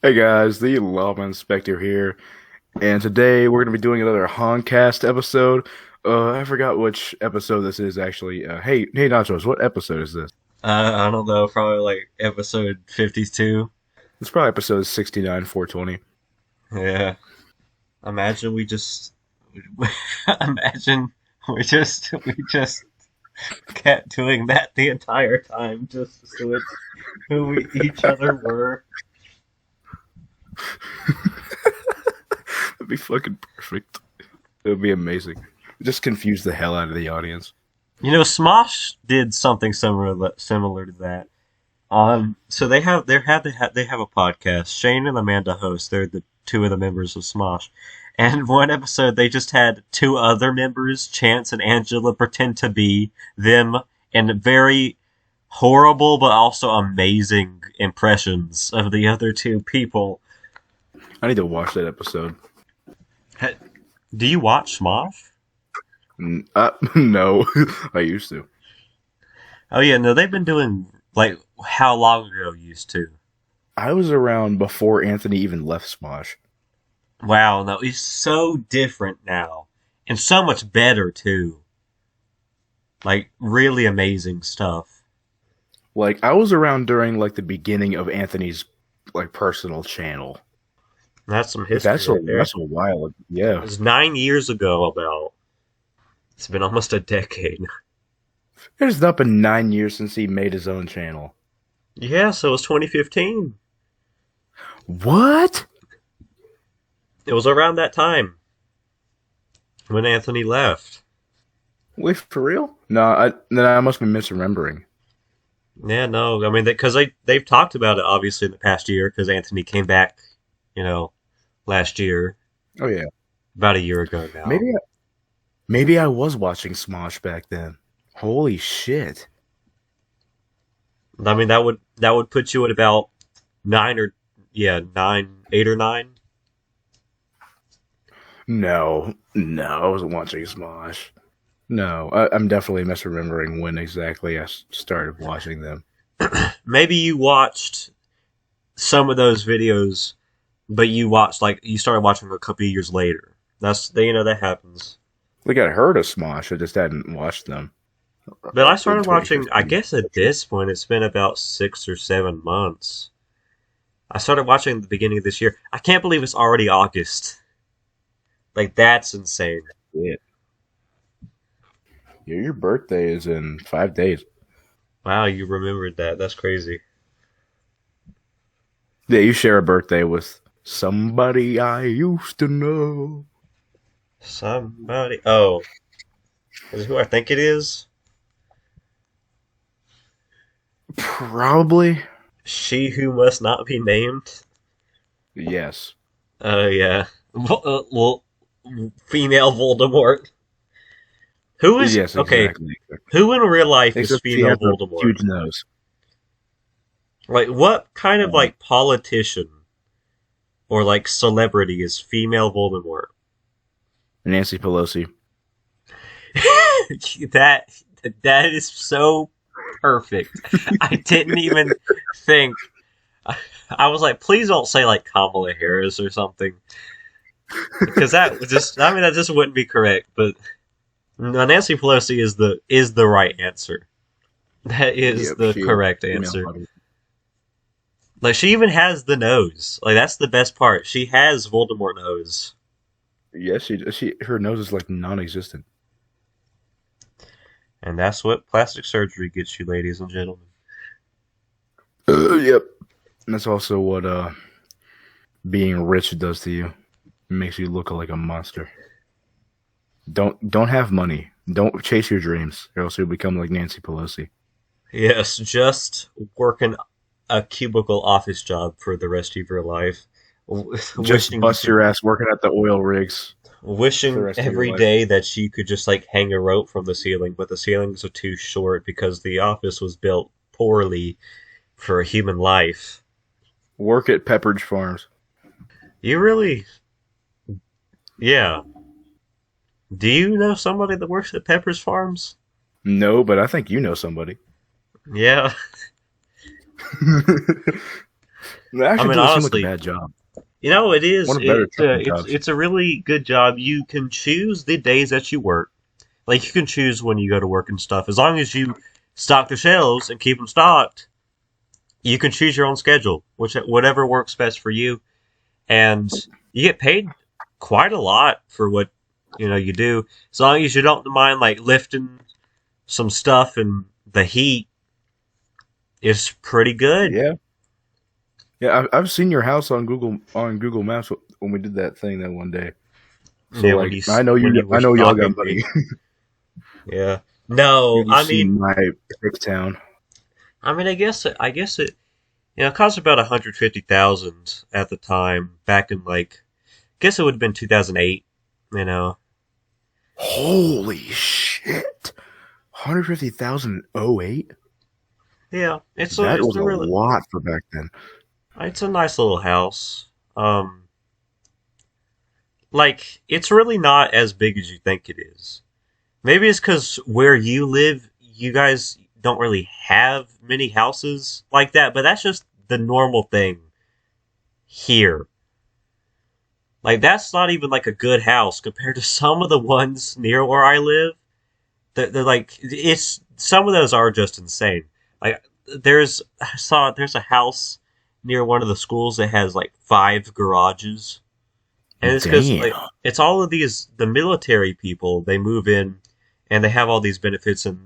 Hey guys, the Lava Inspector here, and today we're going to be doing another Honkcast episode. I forgot which episode this is actually. Hey, Nachos, what episode is this? I don't know, probably like episode 52. It's probably episode 69, 420. Yeah. Imagine we just imagine we just kept doing that the entire time just so it's who we each other were. That'd be fucking perfect. It would be amazing. Just confuse the hell out of the audience. Smosh did something similar to that. So they have a podcast. Shane and Amanda host. They're the two of the members of Smosh. And one episode, they just had two other members, Chance and Angela, pretend to be them in very horrible but also amazing impressions of the other two people. I need to watch that episode. Do you watch Smosh? No, I used to. Oh yeah, no, they've been doing like how long ago used to. I was around before Anthony even left Smosh. Wow, no, he's so different now. And so much better too. Like really amazing stuff. Like I was around during like the beginning of Anthony's like personal channel. That's some But history right there. that's a while ago. It Yeah. was 9 years ago about. It's been almost a decade. It's not been 9 years since he made his own channel. Yeah, so it was 2015. What? It was around that time when Anthony left. Wait, for real? No, then I must be misremembering. Yeah, no, I mean, because they've talked about it obviously in the past year because Anthony came back, you know, last year, Oh yeah, about a year ago now. maybe maybe I was watching Smosh back then. Holy shit! I mean, that would put you at about nine, 8 or 9. No, I wasn't watching Smosh. No, I'm definitely misremembering when exactly I started watching them. Maybe you watched some of those videos, but you started watching them a couple of years later. That happens. Like I heard of Smosh, I just hadn't watched them But I in started watching. I 2015. guess at this point it's been about 6 or 7 months. I started watching at the beginning of this year. I can't believe it's already August. Like that's insane. Yeah, your birthday is in 5 days. Wow, you remembered that. That's crazy. Yeah, you share a birthday with somebody I used to know. Somebody. Oh, is it who I think it is? Probably. She who must not be named. Yes. Oh yeah. Well, female Voldemort. Who is Yes, okay? exactly. Who in real life is Except she female has a Voldemort? huge nose. Like, what kind of Uh, like politician or like celebrity is female Voldemort? Nancy Pelosi. that that is so perfect. I didn't even think. I was like, please don't say like Kamala Harris or something, because that would just. I mean, that just wouldn't be correct. But no, Nancy Pelosi is the right answer. That is Yep, the she is correct female answer. body. Like she even has the nose. Like that's the best part. She has Voldemort nose. Yes, she her nose is like non-existent. And that's what plastic surgery gets you, ladies and gentlemen. Yep. And that's also what being rich does to you. It makes you look like a monster. Don't have money. Don't chase your dreams, or else you'll become like Nancy Pelosi. Yes, just working a cubicle office job for the rest of your life. Just Wishing you bust could, your ass working at the oil rigs for the wishing rest of your every life. day that you could just like hang a rope from the ceiling, but the ceilings are too short because the office was built poorly for a human life. Work at Pepperidge Farms. You really, yeah. Do you know somebody that works at Pepper's Farms? No, but I think you know somebody. Yeah. It I actually mean, doesn't seem like a honestly, bad job. it is. One of the better trucking jobs. It's a really good job. You can choose the days that you work. Like you can choose when you go to work and stuff. As long as you stock the shelves and keep them stocked, you can choose your own schedule, which whatever works best for you, and you get paid quite a lot for what you do. As long as you don't mind like lifting some stuff and the heat is pretty good. Yeah, yeah. I've seen your house on Google Maps when we did that thing that one day. So Yeah, like, I know when you. you were I know y'all got stalking me. money. Yeah. No, You see my pick town. I mean, I guess it it cost about 150,000 at the time back in like, I guess it would have been 2008. You know. Holy shit! 150,008. Yeah, That it's was a a really lot for back then. it's a nice little house. Like it's really not as big as you think it is. Maybe it's because where you live, you guys don't really have many houses like that, but that's just the normal thing here. Like that's not even like a good house compared to some of the ones near where I live. They're like it's some of those are just insane. Like there's a house near one of the schools that has like 5 garages, and it's because like Damn. it's all of these the military people they move in, and they have all these benefits and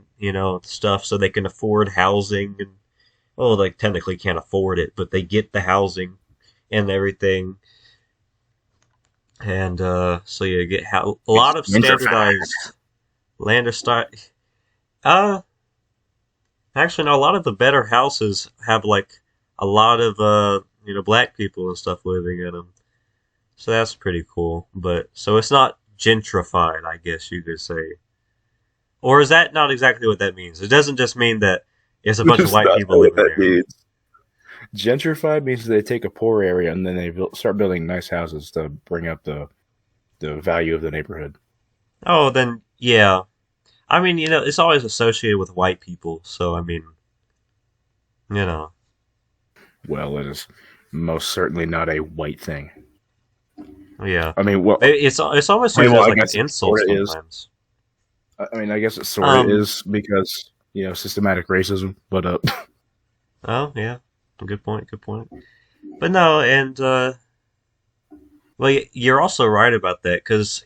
stuff so they can afford housing and well like technically can't afford it but they get the housing and everything and so you get a It's lot of gentrified. standardized land or style. Uh, Actually, no. A lot of the better houses have like a lot of black people and stuff living in them, so that's pretty cool. But so it's not gentrified, I guess you could say. Or is that not exactly what that means? It doesn't just mean that it's a bunch of That's white not people what living that there. means. Gentrified means they take a poor area and then they start building nice houses to bring up the value of the neighborhood. Oh, then yeah. I mean, it's always associated with white people, so I mean, you know, Well, it is most certainly not a white thing. yeah. I mean, well, It's almost I mean, used well, as I like an guess it insult sort of is. sometimes. I mean, I guess it sort of Um. is because systematic racism. But Oh, yeah. Good point. Good point. But no, and well, you're also right about that because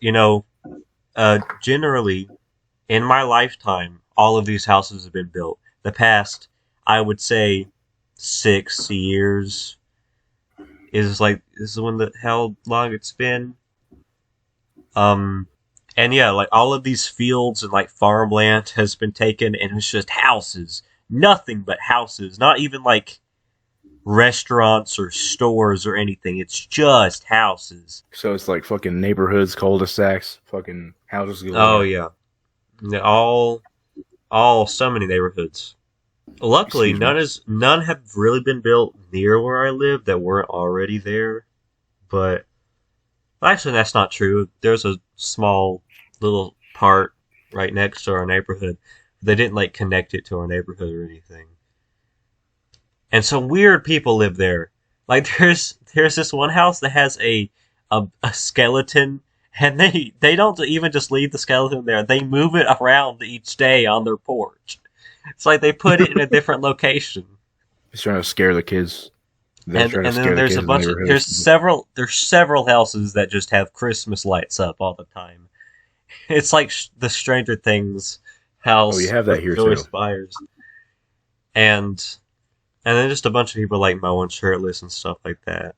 generally in my lifetime, all of these houses have been built. The past, I would say, 6 years is when the how long it's been. Um, and yeah, like all of these fields and like farmland has been taken, and it's just houses, nothing but houses. Not even like restaurants or stores or anything. It's just houses. so it's like fucking neighborhoods, cul-de-sacs, fucking houses Oh galore. yeah, yeah, all so many neighborhoods. Luckily, Excuse me. none have really been built near where I live that weren't already there. But actually, that's not true. There's a small little part right next to our neighborhood. They didn't like connect it to our neighborhood or anything. And some weird people live there. Like there's this one house that has a skeleton, and they don't even just leave the skeleton there. They move it around each day on their porch. It's like they put it in a different location. He's trying to scare the kids. They're trying to And then scare the there's a kids in the bunch of neighborhood. there's several houses that just have Christmas lights up all the time. It's like the Stranger Things Oh, you house have that with here Joey too. Spires, and then just a bunch of people like mowing shirtless and stuff like that.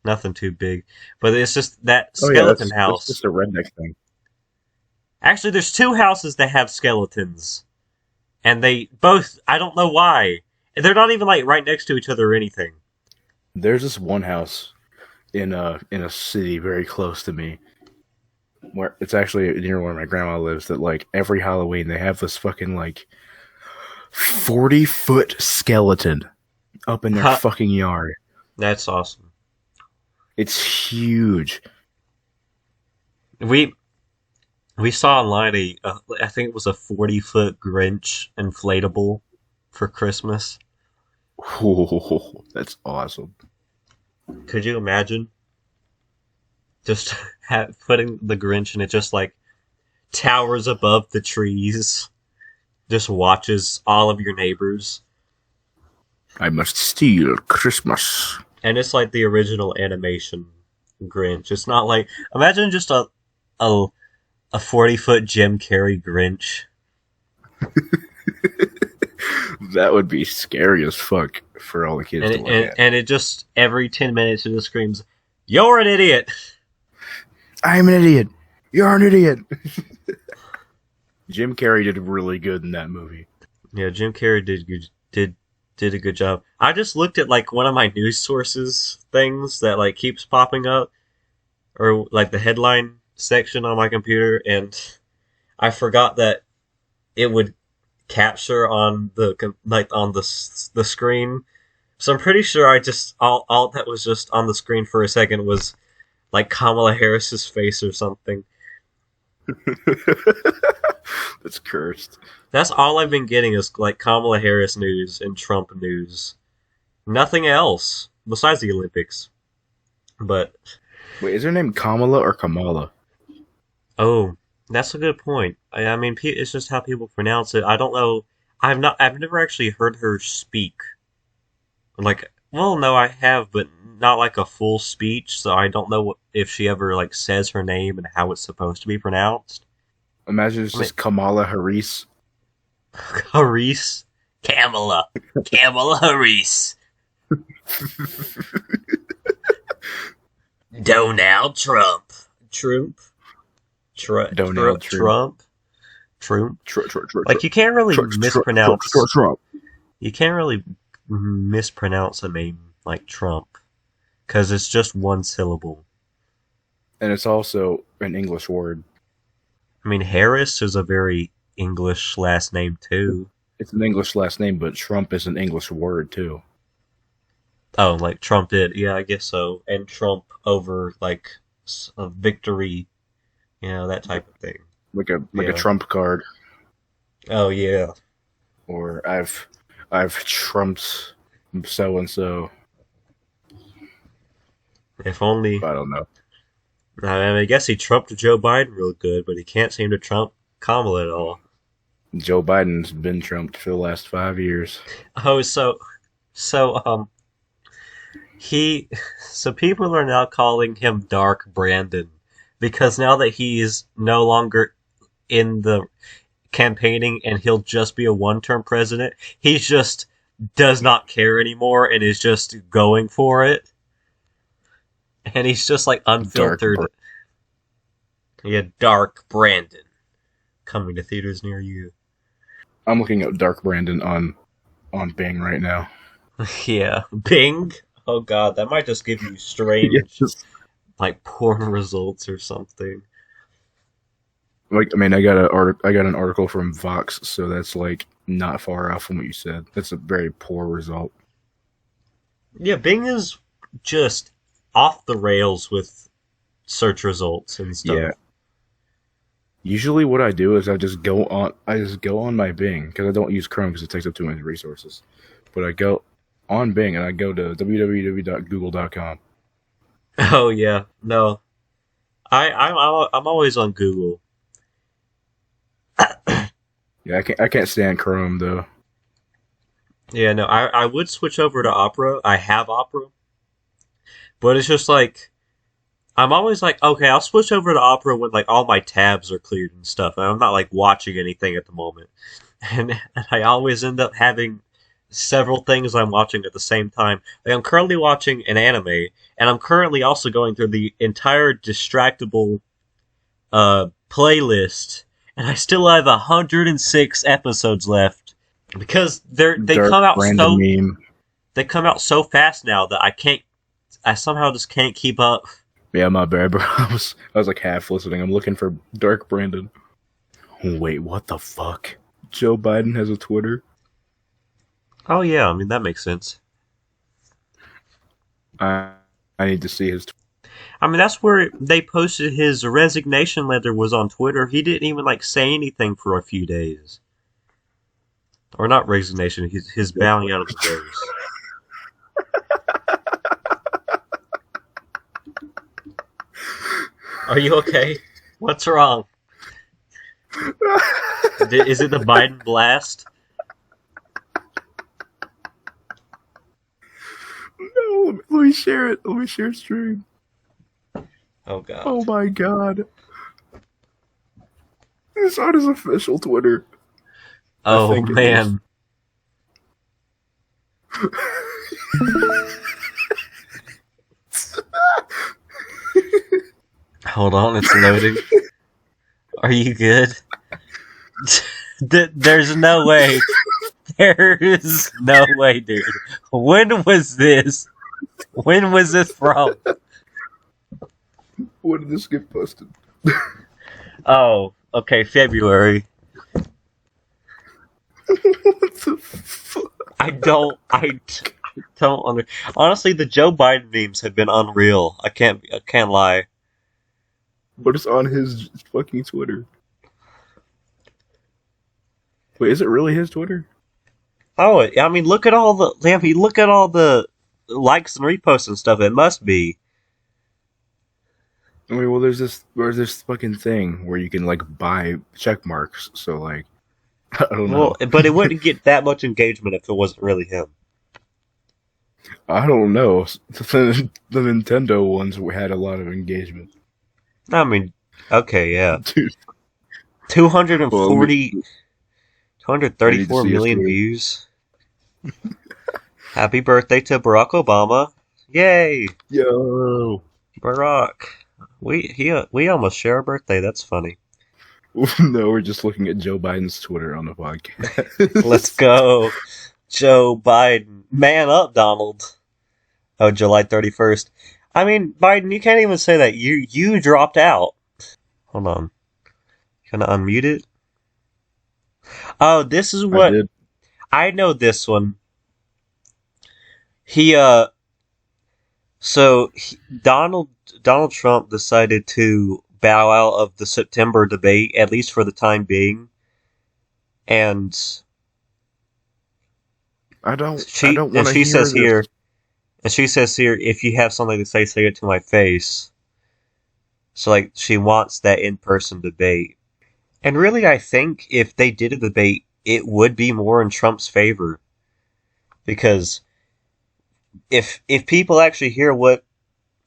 Nothing too big, but it's just that Oh yeah, skeleton that's house. just a redneck thing. Actually, there's two houses that have skeletons, and they both I don't know why. They're not even like right next to each other or anything. There's this one house in a city very close to me where it's actually near where my grandma lives that like every Halloween they have this fucking like 40-foot skeleton up in their fucking yard. That's awesome. It's huge. We we saw online I think it was a 40-foot Grinch inflatable for Christmas. Ooh, that's awesome. Could you imagine just putting the Grinch and it just like towers above the trees, just watches all of your neighbors, I must steal Christmas. and it's like the original animation Grinch. It's not like imagine just a a 40-foot Jim Carrey Grinch. That would be scary as fuck for all the kids And to it, look and, at. and it just every 10 minutes it just screams, "You're an idiot." I'm an idiot. You're an idiot. Jim Carrey did really good in that movie. Yeah, Jim Carrey did a good job. I just looked at like one of my news sources things that like keeps popping up, or like the headline section on my computer, and I forgot that it would capture on the screen. So I'm pretty sure I just all that was just on the screen for a second was like Kamala Harris's face or something. That's cursed. That's all I've been getting is like Kamala Harris news and Trump news. Nothing else besides the Olympics. But Wait, is her name Kamala or Kamala? oh, that's a good point. I mean, it's just how people pronounce it. I don't know. I've never actually heard her speak. Like, well, no, I have, but not like a full speech. So I don't know if she ever like says her name and how it's supposed to be pronounced. Imagine it's I mean, just Kamala Harris. Harris, Kamala Harris, Donald Trump, Trump, Donald Trump. Trump. Trump. Like you can't really mispronounce. Trump. You can't really mispronounce a name like Trump because it's just one syllable. And it's also an English word. I mean, Harris is a very English last name too. It's an English last name, but Trump is an English word too. Oh, like Trump did. Yeah, I guess so. And Trump over like a victory, that type of thing. Like a Yeah. Trump card. Oh yeah. Or I've trumped so and so. If only. I don't know. I mean, I guess he trumped Joe Biden real good, but he can't seem to trump Kamala at all. Joe Biden's been trumped for the last 5 years. Oh, so he so people are now calling him Dark Brandon because now that he's no longer in the campaigning and he'll just be a one-term president, he just does not care anymore and is just going for it. And he's just like unfiltered. Dark Brandon coming to theaters near you. I'm looking at Dark Brandon on Bing right now. Yeah, Bing. Oh god, that might just give you strange, Yes. like porn results or something. Like, I mean, I got an article from Vox, so that's like not far off from what you said. That's a very poor result. Yeah, Bing is just off the rails with search results and stuff. Yeah. Usually, what I do is I just go on my Bing because I don't use Chrome because it takes up too many resources. But I go on Bing and I go to www.google.com. Oh yeah, no, I'm always on Google. Yeah, I can't stand Chrome though. Yeah, no, I would switch over to Opera. I have Opera, but it's just like I'm always like, okay, I'll switch over to Opera when like all my tabs are cleared and stuff. And I'm not like watching anything at the moment, and I always end up having several things I'm watching at the same time. Like I'm currently watching an anime, and I'm currently also going through the entire Distractable playlist, and I still have 106 episodes left because they Dark come out Brandon meme. they come out so fast now that I somehow just can't keep up. Yeah, my bad, bro. I was like half listening. I'm looking for Dark Brandon. Wait, what the fuck? Joe Biden has a Twitter? Oh yeah, I mean that makes sense. I need to see his. I mean that's where they posted his resignation letter was on Twitter. He didn't even like say anything for a few days, or not resignation. His bowing out of the race. Are you okay? What's wrong? Is it the Biden blast? No, let me share it. Let me share stream. Oh God. Oh my god. It's on his official Twitter. I Oh think it is. man. Hold on, it's loading. Are you good? There's no way. There is no way, dude. When was this? When was this from? When did this get posted? Oh, okay, February. What the fuck? I don't under. Honestly, the Joe Biden memes have been unreal. I can't lie. But it's on his fucking Twitter. Wait, is it really his Twitter? Oh, I mean, look at all the likes and reposts and stuff. It must be. I mean, well, there's this fucking thing where you can like buy check marks. So like, I don't Well, know. but it wouldn't get that much engagement if it wasn't really him. I don't know. The Nintendo ones had a lot of engagement. I mean, okay, yeah. Dude, well, 240, I need to 234 see his million Twitter. views. Happy birthday to Barack Obama. Yay, Yo. Barack. We almost share a birthday. That's funny. No, we're just looking at Joe Biden's Twitter on the Let's podcast. go. Joe Biden. Man up, Donald. Oh, July 31st. I mean, Biden, you can't even say that. You dropped out. Hold on. Can I unmute it? Oh, this is I what did. I know this one. He so he, Donald Trump decided to bow out of the September debate, at least for the time being, and I don't want to she hear says this. here, if you have something to say it to my face. So like she wants that in person debate, and really, I think if they did a debate, it would be more in Trump's favor because if people actually hear what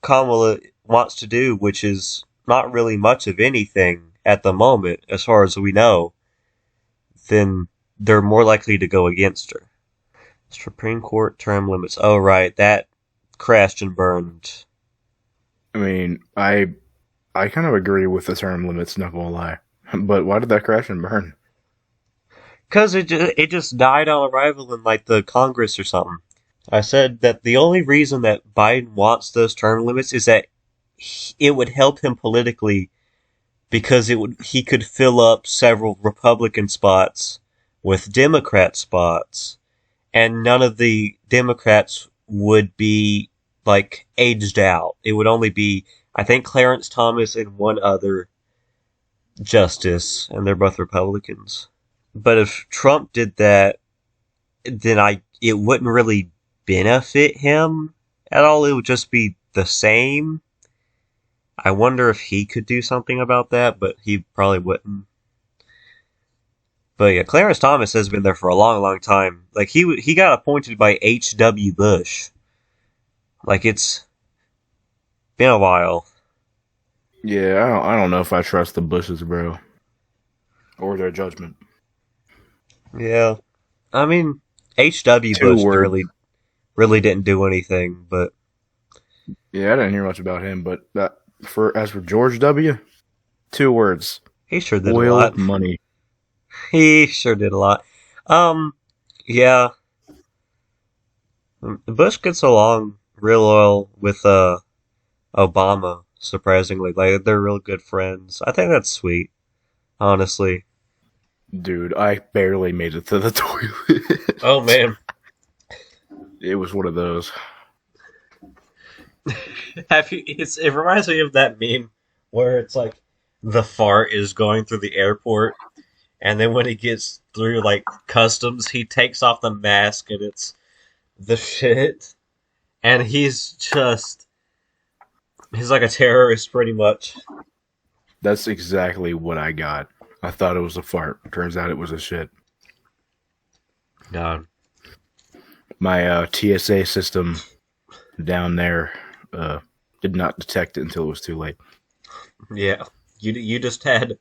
Kamala wants to do, which is not really much of anything at the moment, as far as we know, then they're more likely to go against her. Supreme Court term limits. Oh, right. That crashed and burned. I mean, I kind of agree with the term limits. Not gonna lie, but why did that crash and burn? Because it just died on arrival in, like, the Congress or something. I said that the only reason that Biden wants those term limits is that it would help him politically because he could fill up several Republican spots with Democrat spots, and none of the Democrats would be like aged out. It would only be, I think, Clarence Thomas and one other justice, and they're both Republicans. But if Trump did that, then it wouldn't really benefit him at all. It would just be the same. I wonder if he could do something about that, but he probably wouldn't. But yeah, Clarence Thomas has been there for a long, long time. Like he got appointed by H.W. Bush. Like it's been a while. Yeah, I don't know if I trust the Bushes, bro, or their judgment. Yeah, I mean H.W. Two Bush words. really didn't do anything, but Yeah, I didn't hear much about him, but as for George W, 2 words: he sure did a oil lot. money. He sure did a lot. Yeah, Bush gets along real well with Obama. Surprisingly, like they're real good friends. I think that's sweet, honestly. Dude, I barely made it to the toilet. Oh man, It was one of those. it reminds me of that meme where it's like the fart is going through the airport, and then when he gets through like customs, he takes off the mask and it's the shit, and he's like a terrorist pretty much. That's exactly what I got. I thought it was a fart. Turns out it was a shit. God. My TSA system down there did not detect it until it was too late. Yeah. You just had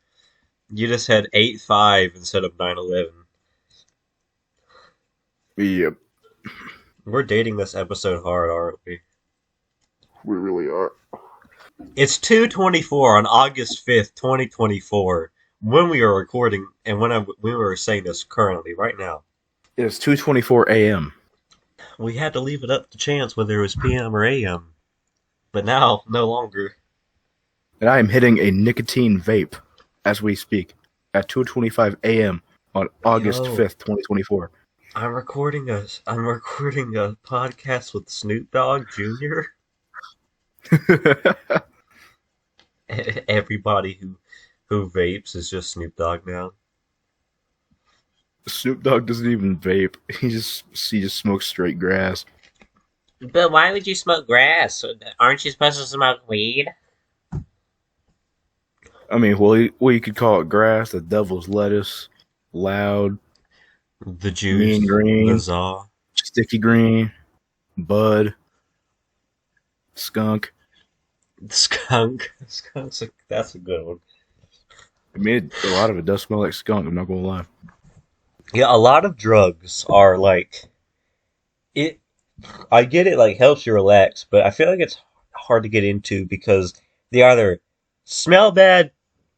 8-5 instead of 9-11. Yep, We're dating this episode hard, aren't we? we really are. It's 2:24 on August 5th, 2024, when we are recording, and when we were saying this currently, right now. It's 2:24 a.m. We had to leave it up to chance whether it was PM or AM, but now no longer. And I am hitting a nicotine vape as we speak at 2:25 a.m. on August Yo. 5th, 2024. I'm recording a podcast with Snoop Dogg Jr. Everybody who vapes is just Snoop Dogg now. Snoop Dogg doesn't even vape. He just smokes straight grass. But why would you smoke grass? Aren't you supposed to smoke weed? I mean, well, you could call it grass, the devil's lettuce, loud, The juice, mean green, the za, sticky green, bud, skunk. skunk. That's a good one. I mean, a lot of it does smell like skunk. I'm not gonna lie. Yeah, a lot of drugs are like it. I get it, like helps you relax, but I feel like it's hard to get into because they either smell bad,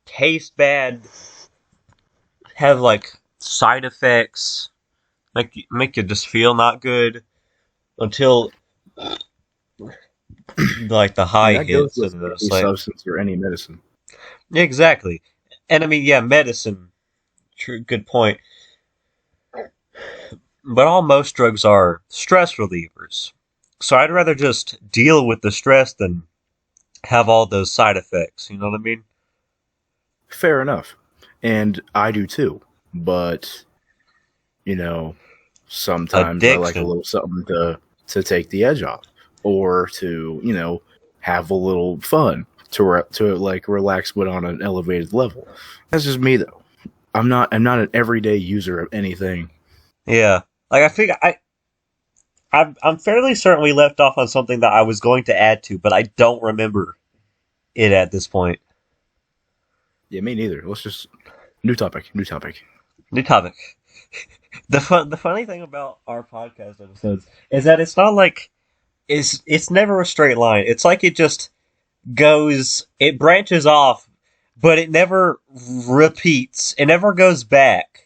taste bad, have like side effects, make you just feel not good until like the I mean, high that goes hits with and it's any like substance or any medicine. exactly. And I mean, yeah, medicine. True, good point. But most drugs are stress relievers. So I'd rather just deal with the stress than have all those side effects. You know what I mean? Fair enough, and I do too. But you know, sometimes I like a Addiction. little something to take the edge off, or to have a little fun to like relax, but on an elevated level. That's just me though. I'm not an everyday user of anything. Yeah. Like I think I'm fairly certain we left off on something that I was going to add to, but I don't remember it at this point. Yeah, me neither. Let's just new topic. New topic. The funny thing about our podcast episodes is that it's not like it's never a straight line. It's like it branches off, but it never repeats. It never goes back.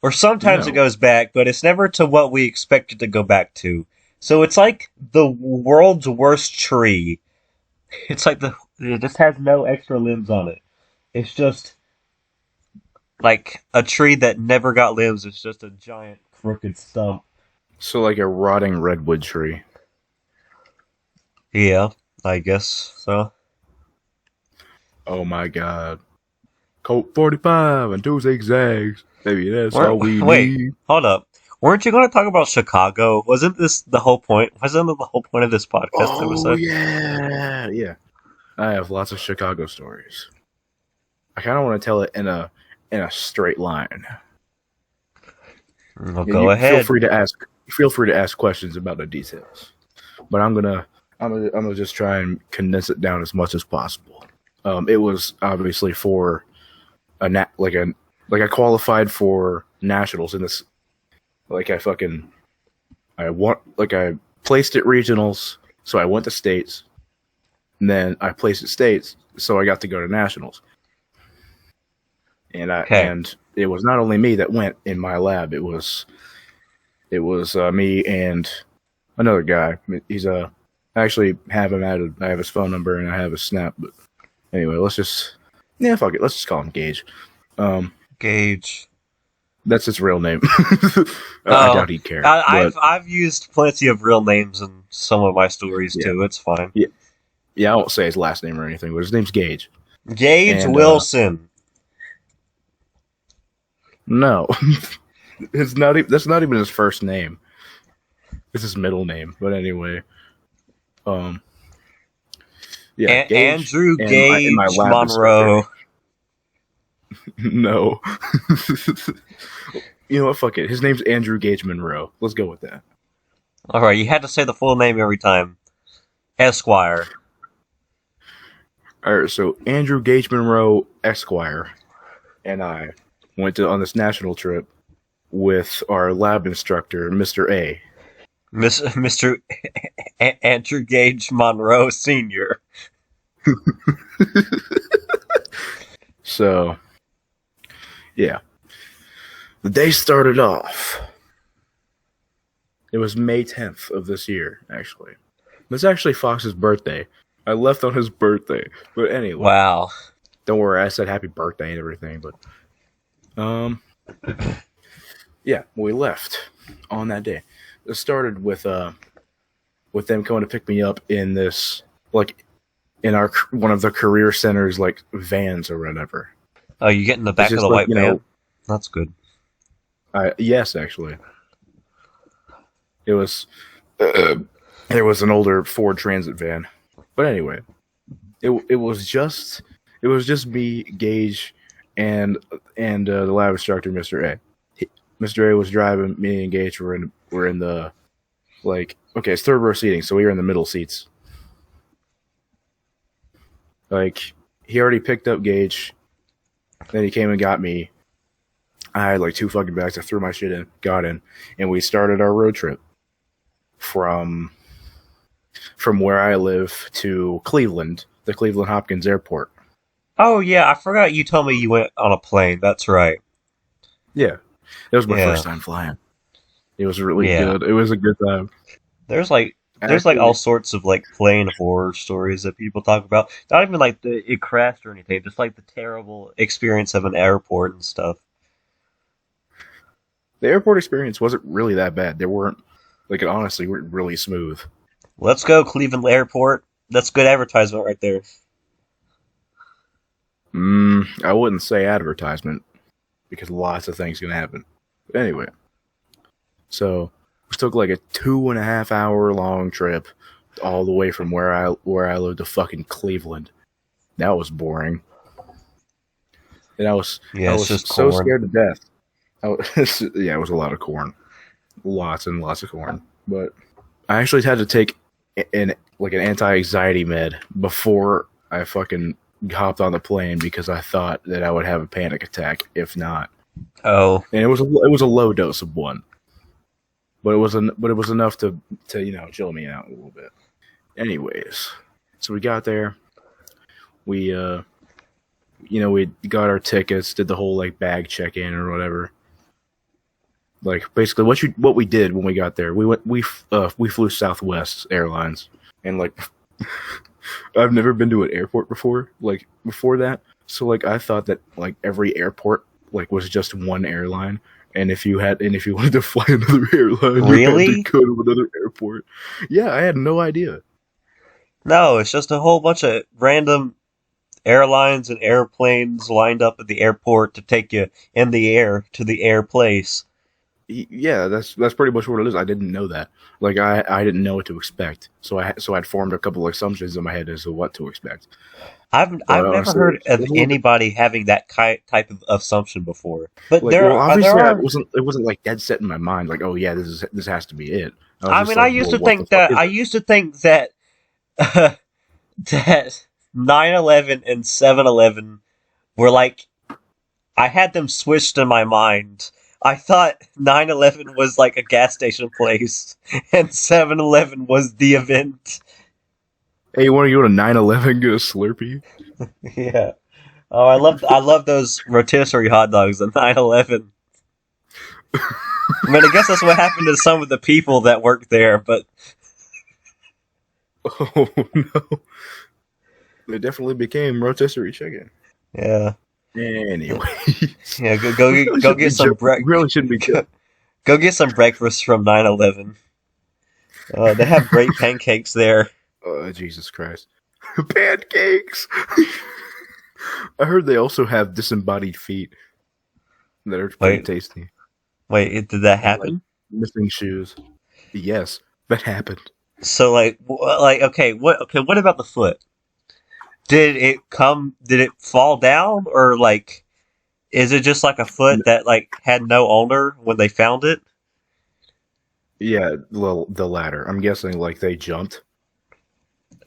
Or sometimes it No. goes back, but it's never to what we expect it to go back to. So it's like the world's worst tree. It's like it just has no extra limbs on it. It's just like a tree that never got limbs. It's just a giant crooked stump. So like a rotting redwood tree. Yeah, I guess so. Oh my god. Colt 45 and 2 zigzags. Baby, that's all we Wait, need. hold up. Weren't you going to talk about Chicago? Wasn't this the whole point? Wasn't it the whole point of this podcast Oh episode? yeah. I have lots of Chicago stories. I kind of want to tell it in a straight line. Well, Yeah, go ahead. Feel free to ask questions about the details. But I'm gonna just try and condense it down as much as possible. It was obviously for I qualified for nationals in this. I placed at regionals, so I went to states, and then I placed at states, so I got to go to nationals. And and it was not only me that went in my lab. It was me and another guy. I actually have him added. I have his phone number and I have his snap. But anyway, fuck it. Let's just call him Gage. Gage. That's his real name. I doubt he'd care. I've used plenty of real names in some of my stories too. It's fine. Yeah, I won't say his last name or anything, but his name's Gage. Gage Wilson. No, that's not even his first name. It's his middle name. But anyway, Yeah, Gage Andrew and my Gage lab Monroe. instructor. No. You know what? Fuck it. His name's Andrew Gage Monroe. Let's go with that. All right, you had to say the full name every time. Esquire. All right, so Andrew Gage Monroe, Esquire, and I went on this national trip with our lab instructor, Mr. A. Mr. Andrew Gage Monroe Sr. So, yeah. The day started off. It was May 10th of this year, actually. It's actually Fox's birthday. I left on his birthday. But anyway. Wow. Don't worry, I said happy birthday and everything, but yeah, we left on that day. It started with them coming to pick me up in this, like, in our one of the career center's like vans or whatever. Oh, you get in the back of the like, white van? That's good. Yes, actually. It was there was an older Ford Transit van. But anyway, it was just me, Gage, and the lab instructor, Mr. A. Mr. A was driving. Me and Gage were in the, like, okay, it's third row seating, so we were in the middle seats. Like, he already picked up Gage, then he came and got me. I had like 2 fucking bags. I threw my shit in, got in, and we started our road trip from where I live to Cleveland, the Cleveland Hopkins Airport. Oh, yeah, I forgot you told me you went on a plane. That's right. Yeah. It was my first time flying. It was really good. It was a good time. There's all sorts of like plane horror stories that people talk about. Not even like it crashed or anything, just like the terrible experience of an airport and stuff. The airport experience wasn't really that bad. They weren't, like, it honestly went really smooth. Let's go, Cleveland Airport. That's good advertisement right there. I wouldn't say advertisement, because lots of things can happen. But anyway, so it took like a 2.5 hour long trip all the way from where I lived to fucking Cleveland. That was boring. And I was just so corn. scared to death. Yeah, it was a lot of corn. Lots and lots of corn. But I actually had to take an anti-anxiety med before I fucking hopped on the plane because I thought that I would have a panic attack if not. Oh. And it was a low dose of one. But it was enough to chill me out a little bit. Anyways, so we got there. We we got our tickets, did the whole like bag check-in or whatever. Like, basically what we did when we got there, we flew Southwest Airlines, and like I've never been to an airport before that. So like I thought that like every airport like was just one airline, and if you wanted to fly another airline, really? you had to go to another airport. Yeah, I had no idea. No, it's just a whole bunch of random airlines and airplanes lined up at the airport to take you in the air to the air place. Yeah, that's pretty much what it is. I didn't know that. Like I didn't know what to expect. So I'd formed a couple of assumptions in my head as to what to expect. I've never heard of anybody having that type of assumption before. But like, it wasn't like dead set in my mind. Like, oh yeah, this has to be it. I used to think that that 9/11 and 7/11 were like, I had them switched in my mind. I thought 9/11 was like a gas station place, and 7/11 was the event. Hey, you want to go to 9/11 get a Slurpee? Yeah. Oh, I love those rotisserie hot dogs at 9/11. I mean, I guess that's what happened to some of the people that worked there, but... Oh, no. They definitely became rotisserie chicken. Yeah. Anyway. Yeah, go get some breakfast. Really shouldn't be good. Go get some breakfast from 9/11. They have great pancakes there. Jesus Christ. Pancakes! I heard they also have disembodied feet that are pretty tasty. Wait, did that happen? Like missing shoes. Yes, that happened. So, okay, what about the foot? Did it come? Did it fall down, or like, is it just like a foot that like had no owner when they found it? Yeah, the latter. I'm guessing like they jumped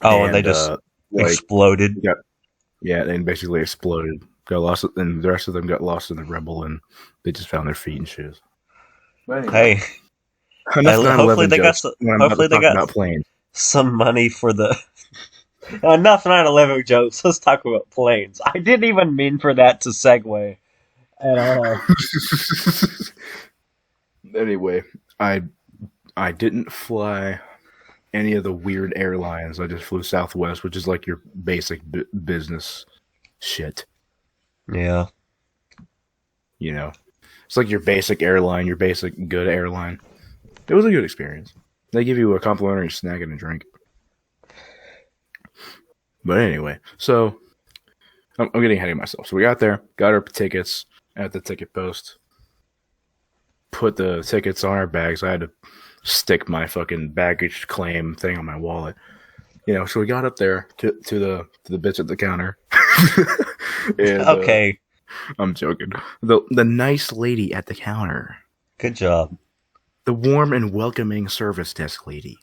Oh, and they and just like exploded. got yeah, and basically exploded. Got lost, and the rest of them got lost in the rubble, and they just found their feet and shoes. But anyway, Hey, enough hopefully 9/11 they got jokes. some. When I'm about to Hopefully they talk got about planes. some money for the. Enough 9/11 jokes. Let's talk about planes. I didn't even mean for that to segue at all. Anyway, I didn't fly any of the weird airlines. I just flew Southwest, which is like your basic business shit. Yeah. You know, it's like your basic airline, your basic good airline. It was a good experience. They give you a complimentary snack and a drink. But anyway, so I'm getting ahead of myself. So we got there, got our tickets at the ticket post, put the tickets on our bags. I had to stick my fucking baggage claim thing on my wallet. So we got up there to the bitch at the counter. And Okay. I'm joking. The nice lady at the counter. Good job. The warm and welcoming service desk lady.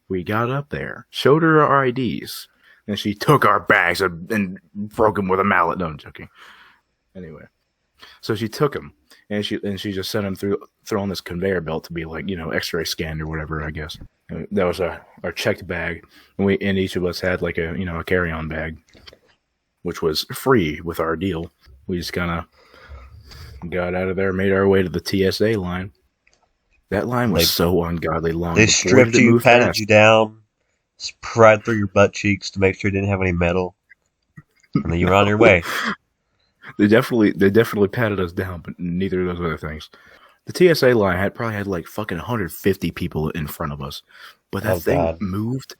We got up there, showed her our IDs, and she took our bags and broke them with a mallet. No, I'm joking. Anyway, so she took them, and she just sent them through on this conveyor belt to be like, X-ray scanned or whatever, I guess. That was our checked bag, and each of us had like a carry-on bag, which was free with our deal. We just kind of got out of there, made our way to the TSA line. That line was so ungodly long. They stripped you, patted you down, pried through your butt cheeks to make sure you didn't have any metal, and then you were on your way. They definitely patted us down, but neither of those other things. The TSA line probably had like fucking 150 people in front of us, but that thing moved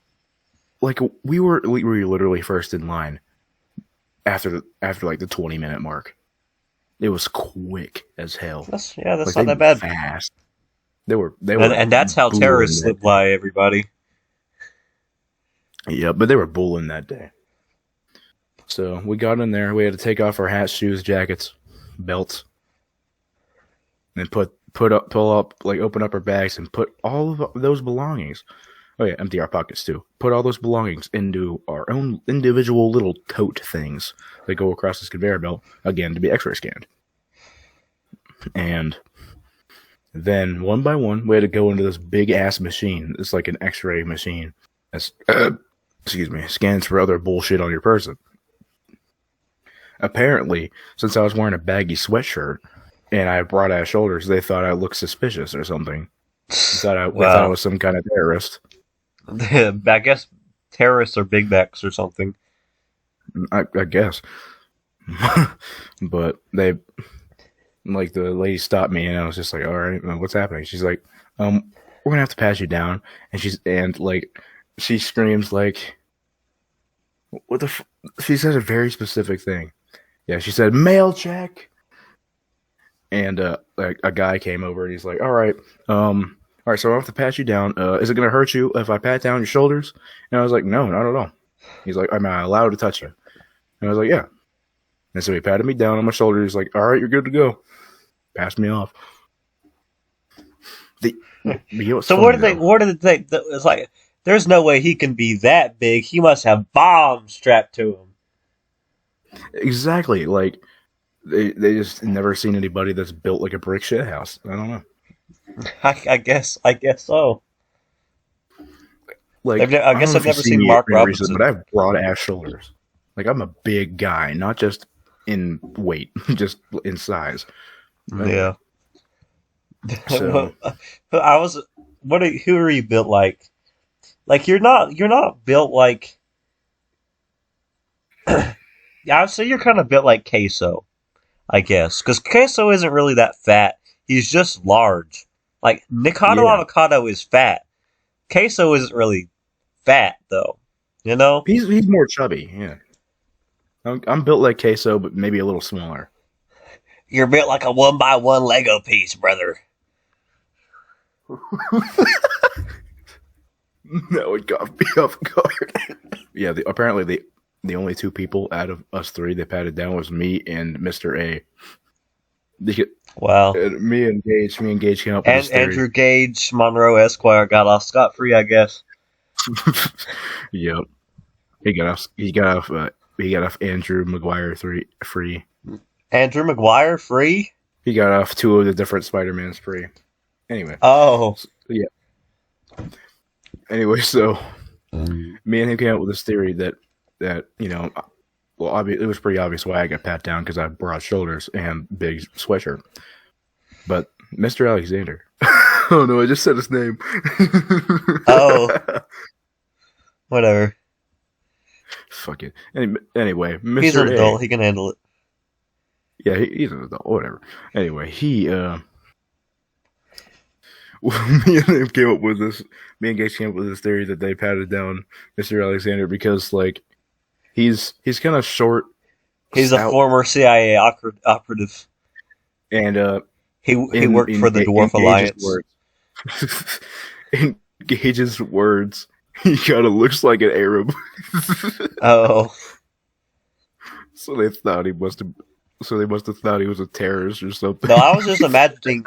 like we were literally first in line after like the 20-minute mark. It was quick as hell. That's like, not that bad. Fast. They were, and that's how terrorists slip by everybody. Yeah, but they were bullying that day. So we got in there. We had to take off our hats, shoes, jackets, belts, and open up our bags and put all of those belongings. Oh yeah, empty our pockets too. Put all those belongings into our own individual little tote things that go across this conveyor belt, again, to be X-ray scanned. And then one by one, we had to go into this big ass machine. It's like an X-ray machine. That's, scans for other bullshit on your person. Apparently, since I was wearing a baggy sweatshirt and I had broad ass shoulders, they thought I looked suspicious or something. They thought I was some kind of terrorist. I guess terrorists are big backs or something. I guess. But the lady stopped me and I was just like, all right, what's happening? She's like, we're gonna have to pass you down. And she screams like, what the she says a very specific thing. Yeah, she said, mail check. And a guy came over and he's like, all right, so I have to pat you down. Is it going to hurt you if I pat down your shoulders? And I was like, no, not at all. He's like, am I allowed to touch you? And I was like, yeah. And so he patted me down on my shoulder. He's like, all right, you're good to go. Passed me off. So what did they? It's like, there's no way he can be that big. He must have bombs strapped to him. Exactly. Like, they just never seen anybody that's built like a brick shit house. I don't know. I guess so. Like, I guess I've never seen Mark Robinson. But I have broad ass shoulders. Like, I'm a big guy, not just in weight, just in size. Yeah. So, who are you built like? Like, you're not built like. Yeah, I'd say you're kind of built like Queso, I guess, because Queso isn't really that fat. He's just large. Like, Nikado Avocado is fat. Queso isn't really fat, though. You know? He's more chubby, yeah. I'm built like Queso, but maybe a little smaller. You're built like a 1x1 Lego piece, brother. No, it got me off guard. Yeah, apparently the only two people out of us three that patted down was me and Mr. A. Wow. Me and Gage came up with this And theory. Andrew Gage Monroe Esquire got off scot-free, I guess. Yep. He got off Andrew McGuire free. Andrew Maguire free? He got off two of the different Spider-Mans free. Anyway. Oh. Yeah. Anyway, so me and him came up with this theory that well, it was pretty obvious why I got pat down, because I have broad shoulders and big sweatshirt. But Mr. Alexander. Oh no, I just said his name. Oh. Whatever. Fuck it. Anyway, Mr. He's an A, adult. He can handle it. Yeah, he's an adult. Whatever. Anyway, me and him came up with this. Me and Gage came up with this theory that they patted down Mr. Alexander because, like, he's kind of short. He's a former CIA operative. And he worked for the Dwarf Alliance. In Gage's words, he kind of looks like an Arab. Oh. So they must have thought he was a terrorist or something. No, I was just imagining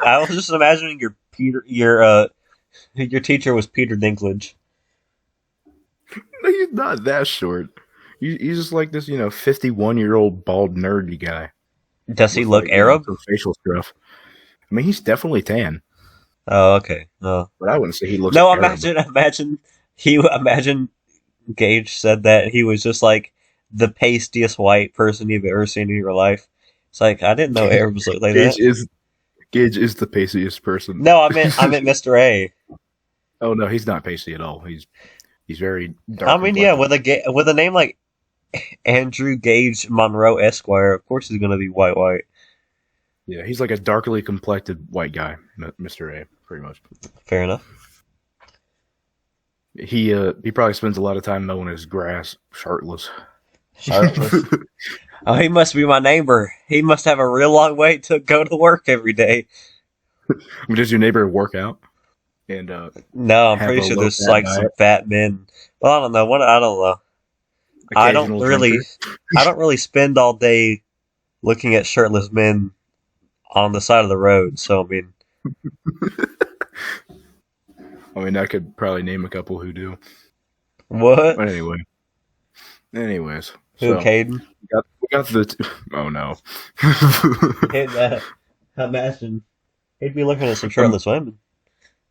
your teacher was Peter Dinklage. No, he's not that short. He's just like this, 51-year-old bald nerdy guy. Does he look Arab? Some facial stuff. I mean, he's definitely tan. Oh, okay. No, but I wouldn't say he looks. No, Arab. imagine Gage said that he was just like the pastiest white person you've ever seen in your life. It's like, I didn't know Arabs looked like that. Gage is the pastiest person. No, I meant Mr. A. Oh no, he's not pasty at all. He's very dark. I mean, yeah, with a name like Andrew Gage Monroe Esquire, of course he's gonna be white. Yeah, he's like a darkly complected white guy, Mr. A, pretty much. Fair enough. He probably spends a lot of time mowing his grass shirtless. Oh, he must be my neighbor. He must have a real long way to go to work every day. Does your neighbor work out? And no, I'm pretty sure there's like some fat men. Well, I don't know. I don't know. I don't really spend all day looking at shirtless men on the side of the road. So I mean, I could probably name a couple who do. What? But anyways. Who, Caden? We got the... Oh, no. Imagine. He'd be looking at some shirtless women.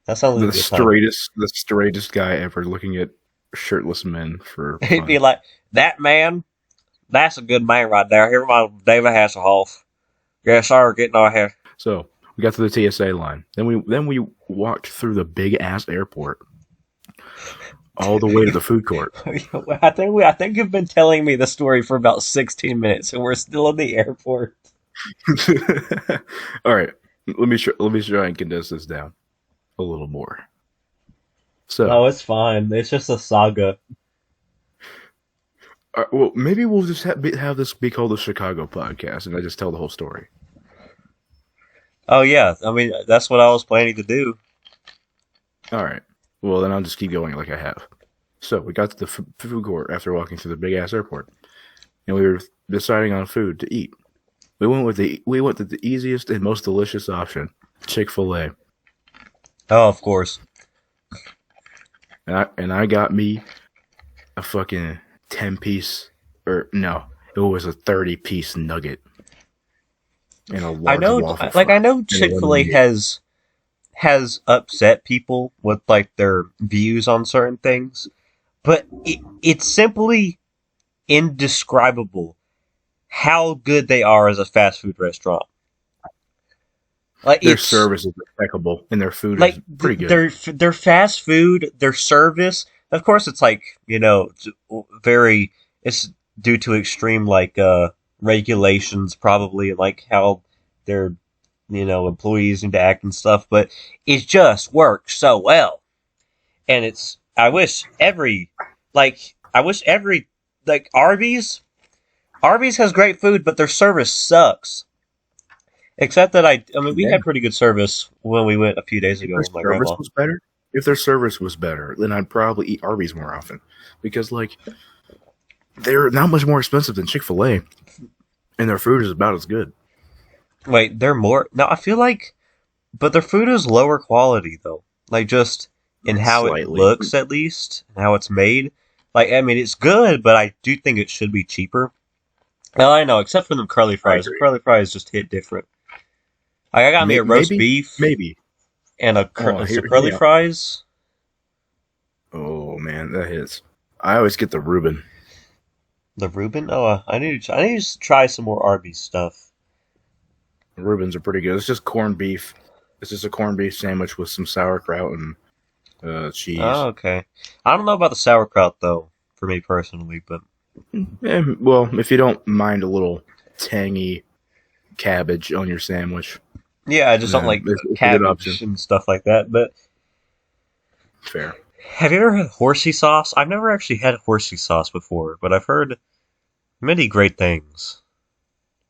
That sounds like the straightest guy ever looking at shirtless men for fun. He'd be like, that man, that's a good man right there. Here's my David Hasselhoff. Yes, sir, getting our hair. So, we got to the TSA line. Then we walked through the big-ass airport. All the way to the food court. I think you've been telling me the story for about 16 minutes, and we're still in the airport. All right, let me try and condense this down a little more. So, no, it's fine. It's just a saga. Well, maybe we'll just have this be called the Chicago Podcast, and I just tell the whole story. Oh yeah, I mean that's what I was planning to do. All right. Well, then I'll just keep going like I have. So we got to the food court after walking through the big ass airport, and we were deciding on food to eat. We went to the easiest and most delicious option, Chick-fil-A. Oh, of course. And I got me a fucking 10-piece, or no, it was a 30-piece nugget and a large waffle fry. I know Chick-fil-A has upset people with like their views on certain things, but it's simply indescribable how good they are as a fast food restaurant. Like their service is impeccable and their food is pretty good. Their fast food, their service, of course, it's like it's due to extreme regulations probably, like how their employees need to act and stuff, but it just works so well. And I wish every Arby's has great food, but their service sucks. Except that we had pretty good service when we went a few days ago with my grandma. If their service was better, then I'd probably eat Arby's more often. Because they're not much more expensive than Chick-fil-A, and their food is about as good. Wait, they're more. No, I feel like. But their food is lower quality, though. Like, just in how it Slightly. looks, at least, and how it's made. Like, I mean, it's good, but I do think it should be cheaper. Well, I know, except for them curly I fries. The agree. curly fries just hit different. Like, I got me a roast Maybe, beef maybe. and Oh, some hear curly me out. fries. Oh man, that hits. I always get the Reuben. The Reuben? Oh, I need to try some more Arby's stuff. The Reubens are pretty good. It's just corned beef. It's just a corned beef sandwich with some sauerkraut and cheese. Oh, okay. I don't know about the sauerkraut, though, for me personally, but Well, if you don't mind a little tangy cabbage on your sandwich, yeah, I just don't then like it's a good option. cabbage and stuff like that. But Fair. have you ever had horsey sauce? I've never actually had horsey sauce before, but I've heard many great things.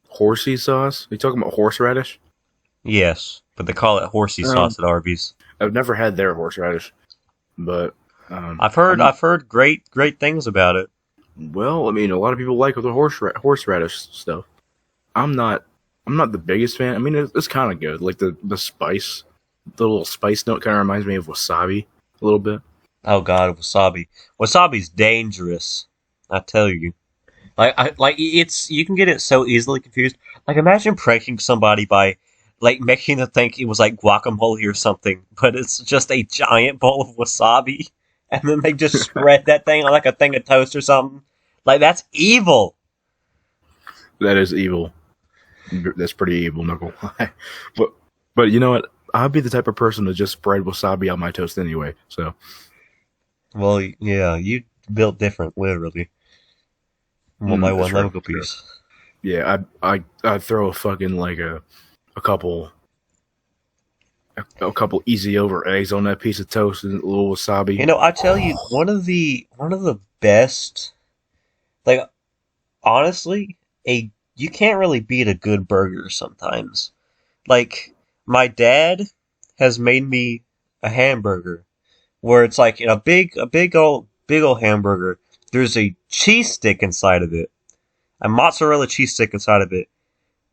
Horsey sauce? Are you talking about horseradish? Yes, but they call it horsey Um, sauce at Arby's. I've never had their horseradish, but I've heard great things about it. well, I mean, a lot of people like the horseradish stuff. I'm not. I'm not the biggest fan. I mean, it's kind of good. Like the spice, the little spice note kind of reminds me of wasabi a little bit. Oh God, wasabi. Wasabi's dangerous. I tell you. Like it's you can get it so easily confused. Like imagine pranking somebody by like making them think it was like guacamole or something, but it's just a giant bowl of wasabi, and then they just spread that thing on like a thing of toast or something. Like that's evil. That is evil. That's pretty evil, not gonna lie. But you know what? I'd be the type of person to just spread wasabi on my toast anyway. So Well, yeah, you built different, literally. One by one true, Lego true. piece. Yeah, I'd throw a fucking like a couple a couple easy over eggs on that piece of toast and a little You wasabi. know, I tell you, one of the best, like honestly, a you can't really beat a good burger sometimes. Like my dad has made me a hamburger where it's like in big old hamburger. There's a cheese stick inside of it, a mozzarella cheese stick inside of it,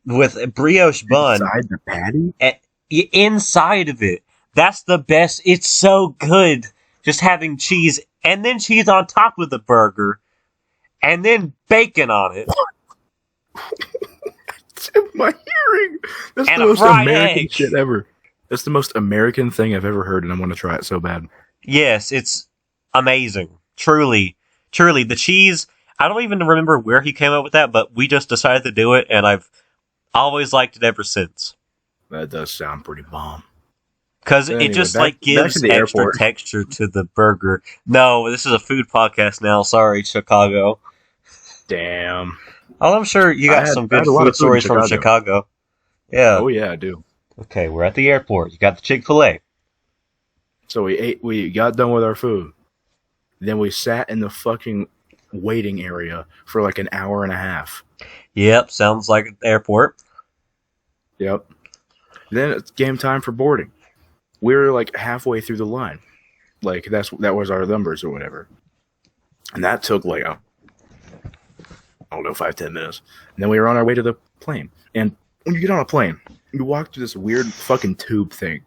with a brioche bun Inside the patty? at, inside of it. That's the best. It's so good. Just having cheese and then cheese on top of the burger and then bacon on it In my hearing. That's and the a most fried American egg. shit ever. That's the most American thing I've ever heard, and I want to try it so bad. Yes, it's amazing. Truly, truly. The cheese, I don't even remember where he came up with that, but we just decided to do it, and I've always liked it ever since. That does sound pretty bomb. Because But it anyway, just, back like, back to gives the extra airport. texture to the burger. No, this is a food podcast now. Sorry, Chicago. Damn. Oh, I'm sure you got some I good had a lot food of food in stories from Chicago. Chicago. Yeah. Oh yeah, I do. Okay, we're at the airport. You got the Chick-fil-A. So we got done with our food. Then we sat in the fucking waiting area for like an hour and a half. Yep, sounds like an airport. Yep. Then it's game time for boarding. We were like halfway through the line. Like that was our numbers or whatever. And that took like I don't know, 5-10 minutes. And then we were on our way to the plane. And when you get on a plane, you walk through this weird fucking tube thing,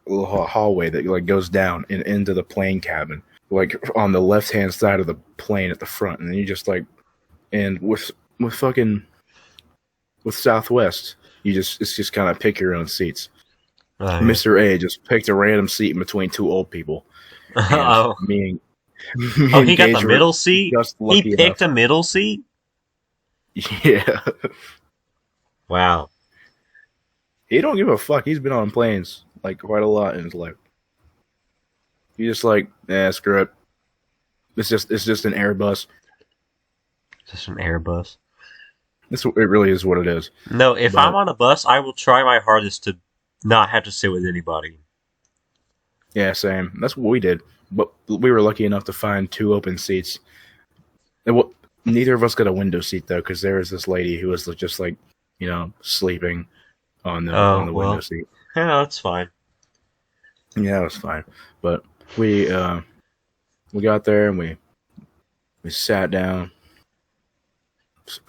a little hallway that like goes down and into the plane cabin, like on the left hand side of the plane at the front. And then you just like, and with Southwest, it's just kind of pick your own seats. Oh, yeah. Mr. A just picked a random seat in between two old people. And Oh. me Oh, and he got Gage the were middle seat? just He lucky picked a middle seat? enough. Yeah. Wow. He don't give a fuck. He's been on planes like quite a lot in his life. He's just like, screw it. It's just an Airbus. Just an Airbus. It really is what it is. No, if But- I'm on a bus, I will try my hardest to not have to sit with anybody. Yeah, same. That's what we did. But we were lucky enough to find two open seats. Neither of us got a window seat though, because there was this lady who was just like, sleeping on the well. window seat. Yeah, that's fine. Yeah, it was fine. But we got there and we sat down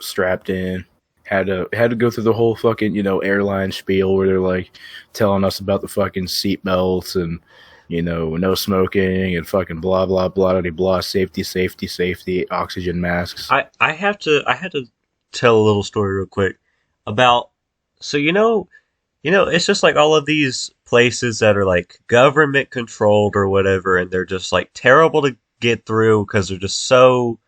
strapped in. Had to go through the whole fucking airline spiel where they're like telling us about the fucking seatbelts and no smoking and fucking blah blah blah blah blah, safety, oxygen masks. I had to tell a little story real quick about so it's just like all of these places that are like government controlled or whatever, and they're just like terrible to get through because they're just so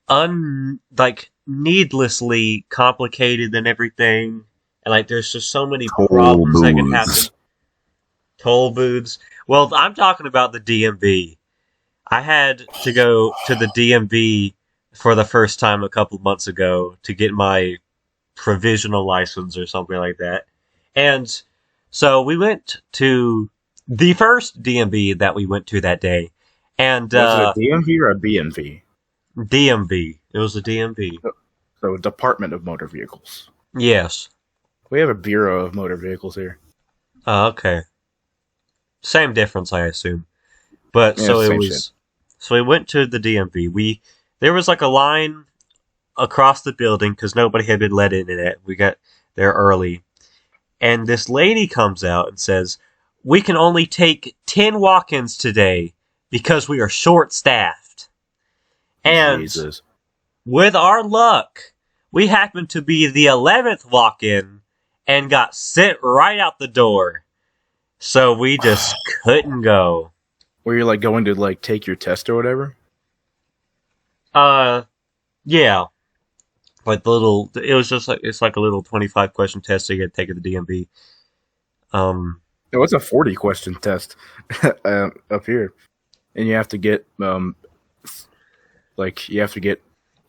like needlessly complicated and everything, and like there's just so many problems that can happen. Toll booths. Well, I'm talking about the DMV. I had to go to the DMV for the first time a couple months ago to get my provisional license or something like that. And so we went to the first DMV that we went to that day. And was it a DMV or a BMV? DMV. It was a DMV. So Department of Motor Vehicles. Yes. We have a Bureau of Motor Vehicles here. Oh, okay. Same difference, I assume. But Yeah, so it same was. shit. So we went to the DMV. There was like a line across the building because nobody had been let in it. We got there early, and this lady comes out and says, "We can only take 10 walk-ins today because we are short-staffed." And Jesus. with our luck, we happened to be the 11th walk-in and got sent right out the door. So we just couldn't go. Were you like going to like take your test or whatever? Yeah. Like it was just like, it's like a little 25 question test that you had to take at the DMV. No, it's a 40-question test up here, and you have to get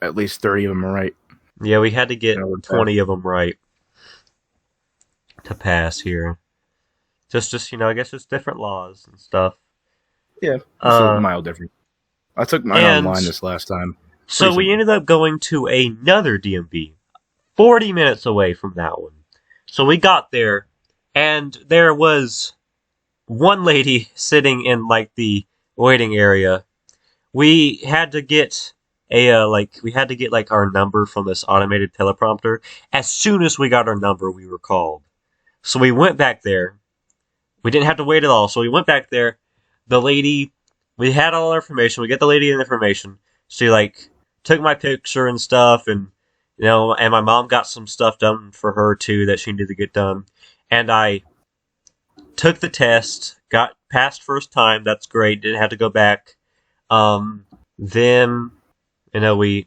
at least 30 of them right. Yeah, we had to get 20 of them right to pass here. Just I guess it's different laws and stuff. Yeah, it's a mile different. I took mine online this last time. So we ended up going to another DMV, 40 minutes away from that one. So we got there, and there was one lady sitting in like the waiting area. We had to get like our number from this automated teleprompter. As soon as we got our number, we were called. So we went back there. We didn't have to wait at all. So we went back there. The lady, we had all our information. We get the lady the information. She like took my picture and stuff, and and my mom got some stuff done for her too that she needed to get done. And I took the test, got passed first time. That's great. Didn't have to go back. Then we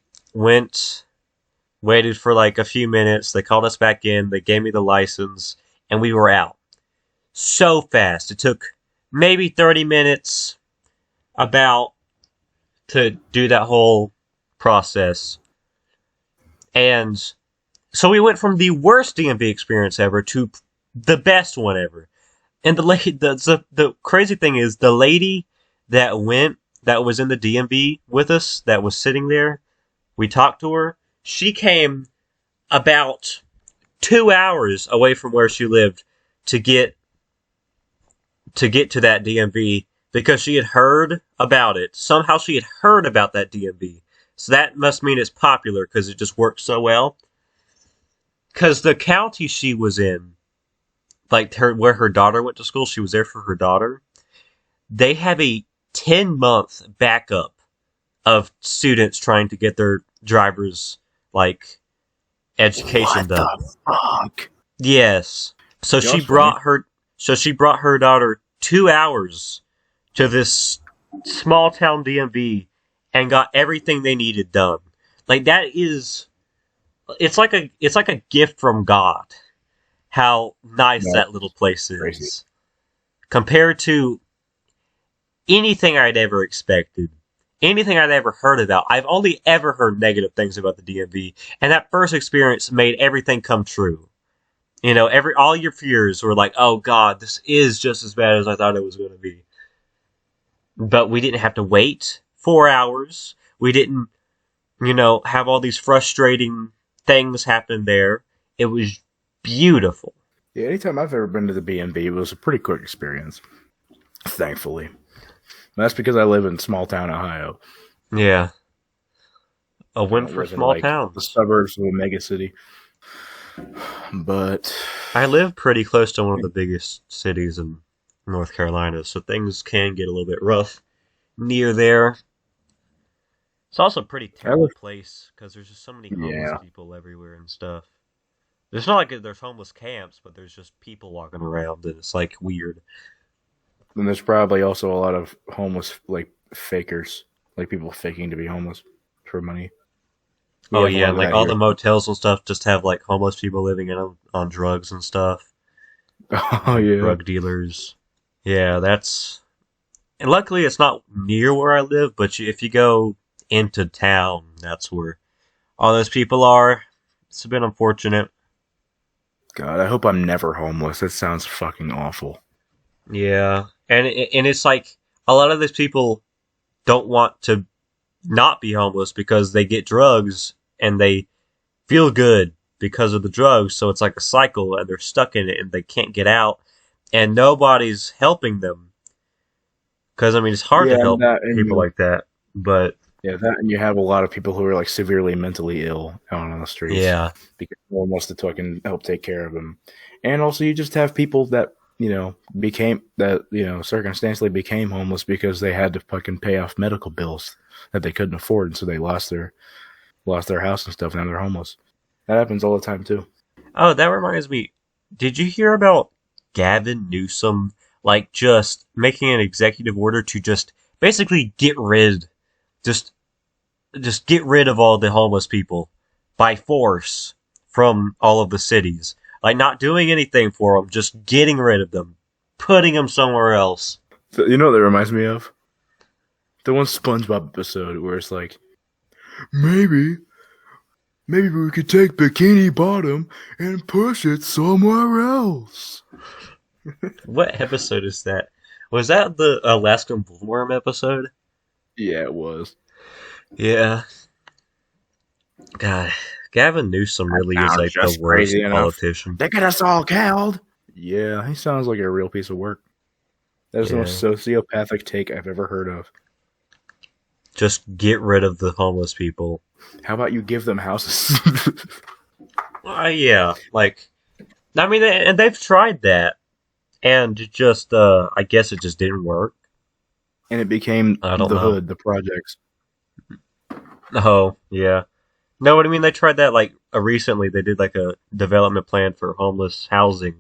waited for like a few minutes. They called us back in. They gave me the license, and we were out. So fast. It took maybe 30 minutes about to do that whole process. And so we went from the worst DMV experience ever to the best one ever. And the crazy thing is the lady that was in the DMV with us, that was sitting there, we talked to her. She came about 2 hours away from where she lived to get to that DMV because she had heard about it. Somehow she had heard about that DMV. So that must mean it's popular because it just works so well. Because the county she was in, like where her daughter went to school, she was there for her daughter. They have a 10-month backup of students trying to get their driver's like education done. What the fuck? Yes. So she brought her daughter 2 hours to this small town DMV and got everything they needed done. Like it's like a gift from God. How nice that little place is. Crazy. Compared to anything I'd ever expected. Anything I'd ever heard about. I've only ever heard negative things about the DMV, and that first experience made everything come true. All your fears were like, oh God, this is just as bad as I thought it was going to be. But we didn't have to wait 4 hours. We didn't, have all these frustrating things happen there. It was beautiful. Yeah, anytime I've ever been to the B&B, it was a pretty quick experience. Thankfully. That's because I live in small town Ohio. Yeah. A I win don't for live in small like the towns. suburbs of a mega city, but I live pretty close to one of the biggest cities in North Carolina, so things can get a little bit rough near there. It's also a pretty I live. terrible place because there's just so many homeless Yeah, people everywhere and stuff. It's not like there's homeless camps, but there's just people walking around, and it's like weird. and there's probably also a lot of homeless like fakers, like people faking to be homeless for money. We Oh have a yeah, lot and of like that all here. the motels and stuff just have like homeless people living in them on drugs and stuff, Oh like yeah, drug dealers. Yeah, that's and luckily it's not near where I live, but if you go into town, that's where all those people are. It's been unfortunate. God, I hope I'm never homeless. That sounds fucking awful. Yeah, and it's like a lot of those people don't want to not be homeless because they get drugs and they feel good because of the drugs. So it's like a cycle and they're stuck in it and they can't get out and nobody's helping them. Because, I mean, it's hard Yeah, to and help that, and people you, like that. But yeah, that, and you have a lot of people who are like severely mentally ill out on the streets yeah, because no one wants to fucking help take care of them. And also, you just have people that circumstantially became homeless because they had to fucking pay off medical bills that they couldn't afford, and so they lost their house and stuff, and now they're homeless. That happens all the time too. oh, that reminds me. Did you hear about Gavin Newsom, like, just making an executive order to just basically just, just get rid of all the homeless people by force from all of the cities? Like, not doing anything for them, just getting rid of them, putting them somewhere else. So, you know what that reminds me of? The one SpongeBob episode where it's like, maybe, maybe we could take Bikini Bottom and push it somewhere else. What episode is that? Was that the Alaskan Bullworm episode? Yeah, it was. Yeah. God, Gavin Newsom That really is sounds like the just crazy worst enough politician. to get us all killed. Yeah, he sounds like a real piece of work. That is the Yeah. most sociopathic take I've ever heard of. Just get rid of the homeless people. How about you give them houses? Yeah, like, I mean, and they've tried that, and just, I guess it just didn't work. And it became I don't the know. hood, the projects. Oh, yeah. No, what I mean, they tried that, like, recently. They did, like, a development plan for homeless housing.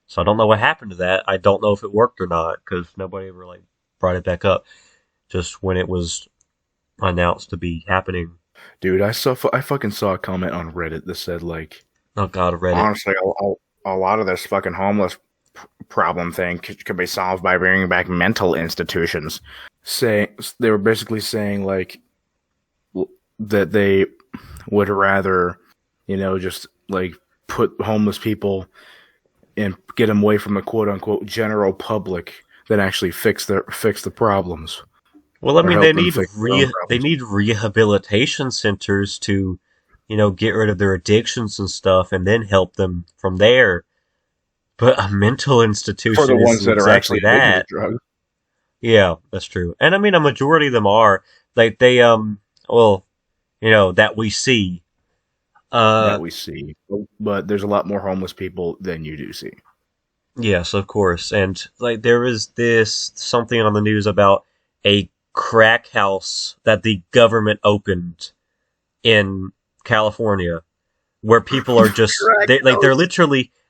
So I don't know what happened to that. I don't know if it worked or not, because nobody ever, like, brought it back up. Just when it was announced to be happening. Dude, I fucking saw a comment on Reddit that said like, Oh, God, Reddit. honestly, a lot of this fucking homeless problem thing could be solved by bringing back mental institutions. Say they were basically saying like that they would rather, just like put homeless people and get them away from the quote unquote general public than actually fix the problems Well, I or mean, help them fix their own they problems. need rehabilitation centers to, get rid of their addictions and stuff, and then help them from there. But a mental For the institution ones isn't that are exactly actually addicted to that. drugs Yeah, that's true. And I mean, a majority of them are like well, that we see. that Uh, we see, but there's a lot more homeless people than you do see. yes, of course. And like there was this something on the news about a crack house that the government opened in California where people are just Crack house.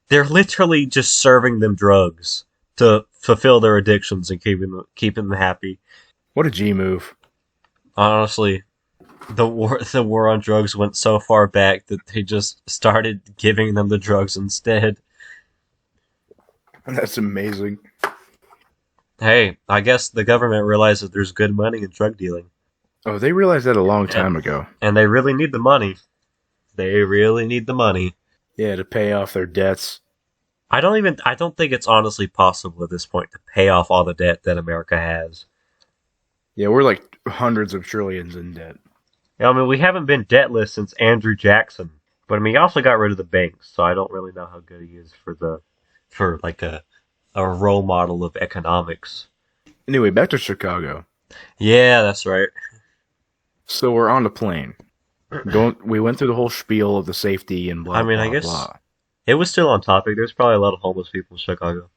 they're literally just serving them drugs to fulfill their addictions and keeping them happy. What a G move. Honestly, the war on drugs went so far back that they just started giving them the drugs instead. That's amazing. Hey, I guess the government realizes there's good money in drug dealing. Oh, they realized that a long And, time ago. and they really need the money. They really need the money. Yeah, to pay off their debts. I don't think it's honestly possible at this point to pay off all the debt that America has. Yeah, we're like hundreds of trillions in debt. I mean, we haven't been debtless since Andrew Jackson, but I mean, he also got rid of the banks, so I don't really know how good he is for like a role model of economics. Anyway, back to Chicago. Yeah, that's right. So we're on the plane. We went through the whole spiel of the safety and I blah mean, I blah guess blah. it was still on topic. There's probably a lot of homeless people in Chicago.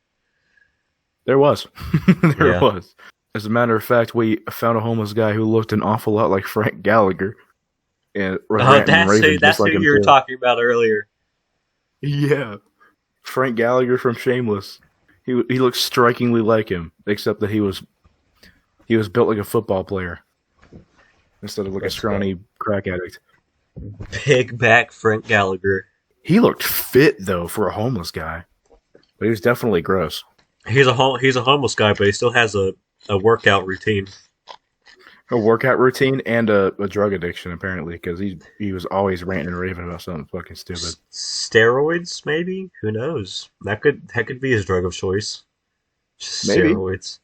There was, there Yeah. was. As a matter of fact, we found a homeless guy who looked an awful lot like Frank Gallagher and was Oh, ranting and raving just that's who like him you were too. talking about earlier. Yeah, Frank Gallagher from Shameless. He looks strikingly like him, except that he was built like a football player instead of like a That's funny. scrawny crack addict. Big back Frank Gallagher. He looked fit though for a homeless guy, but he was definitely gross. He's a homeless guy, but he still has a workout routine. A workout routine and a drug addiction apparently because he was always ranting and raving about something fucking stupid. Steroids, maybe? Who knows? That could be his drug of choice. Just Maybe steroids.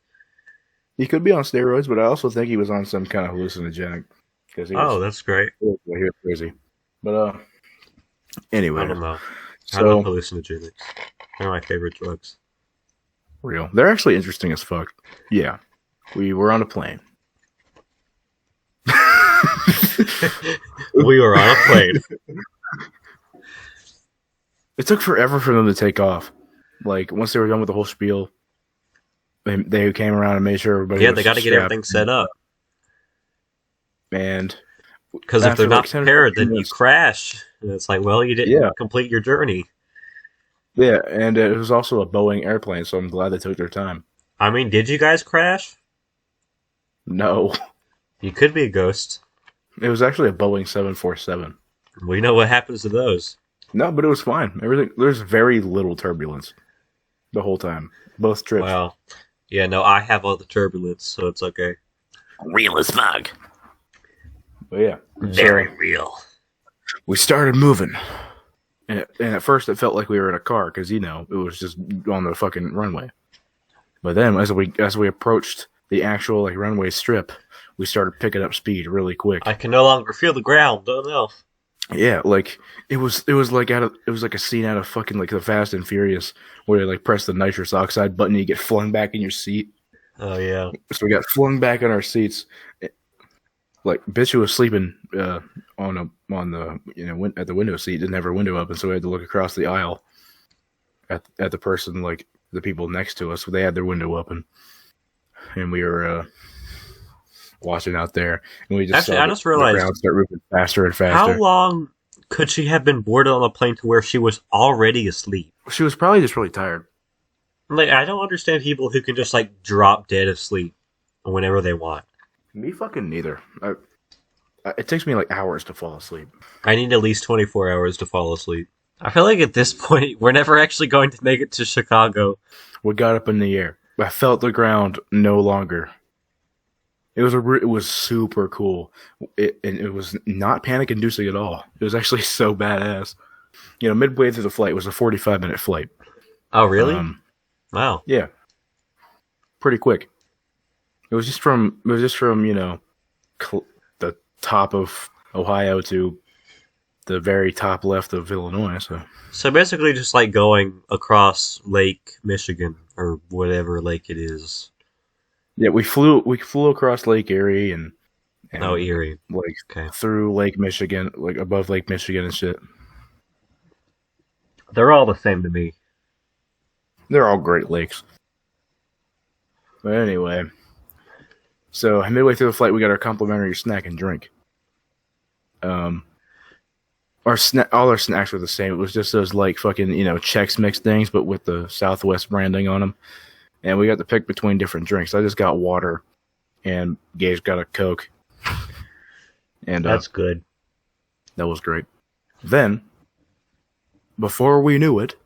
he could be on steroids, but I also think he was on some kind of hallucinogenic because Oh, that's great. he was crazy. But I anyway, don't know. I love so hallucinogenics. They're my favorite drugs. real. They're actually interesting as fuck. Yeah, we were on a plane. We were on a plane. It took forever for them to take off. Like once they were done with the whole spiel, they came around and made sure everybody Yeah, was they got to get strapped. everything set up. And Because if they're after like not 10 or prepared, 15 then you minutes, crash. And it's like, well, you yeah, didn't complete your journey. yeah, and it was also a Boeing airplane, so I'm glad they took their time. I mean, did you guys crash? No, You could be a ghost. it was actually a Boeing 747. We know what happens to those. No, but it was fine. Everything there's very little turbulence the whole time, both trips. Well, yeah, no, I have all the turbulence, so it's okay. Real as fuck. But yeah, Very so real. we started moving, and at first it felt like we were in a car because it was just on the fucking runway. But then as we approached the actual like runway strip, we started picking up speed really quick. I can no longer feel the ground. Oh no. Yeah, like it was like a scene out of fucking like the Fast and Furious where you like press the nitrous oxide button and you get flung back in your seat. Oh yeah. So we got flung back in our seats. Like bitch who was sleeping on the at the window seat didn't have her window open, so we had to look across the aisle at the person like the people next to us. They had their window open, and we were watching out there, and we just Actually, saw I the, just the realized, ground start moving faster and how faster. long could she have been boarded on a plane to where she was already asleep? She was probably just really tired. Like, I don't understand people who can just like drop dead asleep whenever they want. Me fucking neither. It takes me like hours to fall asleep. I need at least 24 hours to fall asleep. I feel like at this point, we're never actually going to make it to Chicago. We got up in the air. I felt the ground no longer. It was super cool. It was not panic inducing at all. It was actually so badass. Midway through the flight was a 45-minute flight. Oh, really? Wow. Yeah, pretty quick. It was just from the top of Ohio to the very top left of Illinois. So basically, just like going across Lake Michigan or whatever lake it is. Yeah, we flew across Lake Erie and Oh, Erie. like Okay. through Lake Michigan, like above Lake Michigan and shit. They're all the same to me. They're all great lakes. But anyway, so midway through the flight, we got our complimentary snack and drink. All our snacks were the same. It was just those like fucking Chex Mix things, but with the Southwest branding on them. And we got to pick between different drinks. I just got water, and Gage got a Coke. And That's good. that was great. Then, before we knew it,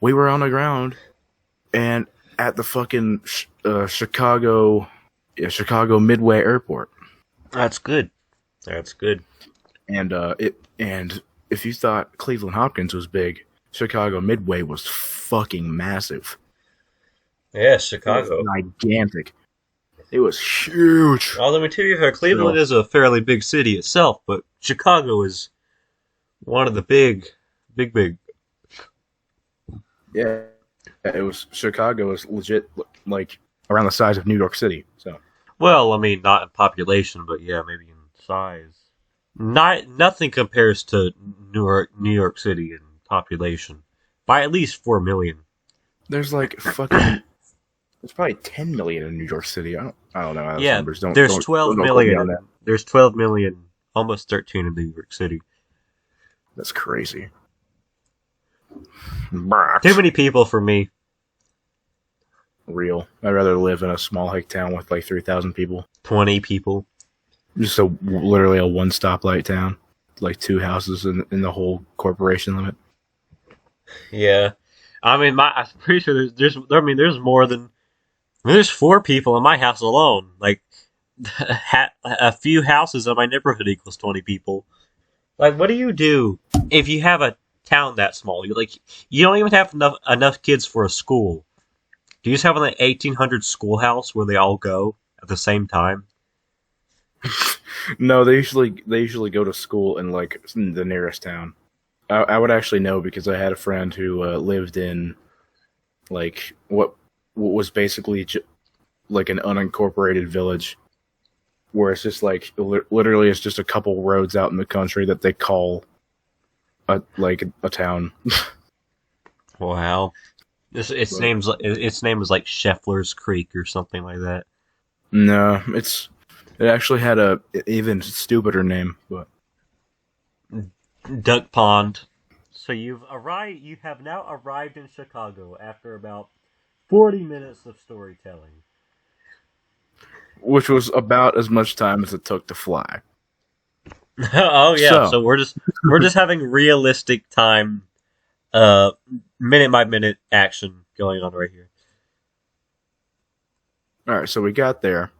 we were on the ground and at the fucking Chicago Midway Airport. That's good. That's good. And if you thought Cleveland Hopkins was big, Chicago Midway was fucking massive. Yeah, It Chicago. was gigantic. It was huge. Although, to be fair, Cleveland is a fairly big city itself, but Chicago is one of the big. Yeah, it was. Chicago is legit like around the size of New York City. So Well, I mean, not in population, but yeah, maybe in size. Nothing compares to New York City in population by at least 4 million. There's like fucking. There's probably 10 million in New York City. I don't know how those Yeah, numbers. Don't there's don't 12 don't quote me on million. that. There's 12 million, almost 13 in New York City. That's crazy. Too many people for me. Real. I'd rather live in a small hick town with like 3,000 people. 20 people. Just literally a one stoplight town, like 2 houses in the whole corporation limit. Yeah, I mean, I'm pretty sure there's more than. I mean, there's 4 people in my house alone. Like, a few houses in my neighborhood equals 20 people. Like, what do you do if you have a town that small? You don't even have enough kids for a school. Do you just have an 1800 schoolhouse where they all go at the same time? No, they usually go to school in like the nearest town. I would actually know because I had a friend who lived in like what was basically like an unincorporated village where it's just like literally it's just a couple roads out in the country that they call a town. Wow. Its name is like Scheffler's Creek or something like that. No, it actually had a even stupider name, but Duck Pond. So you have now arrived in Chicago after about 40 minutes of storytelling. which was about as much time as it took to fly. Oh yeah, so we're just having realistic time, minute by minute action going on right here. All right, so we got there,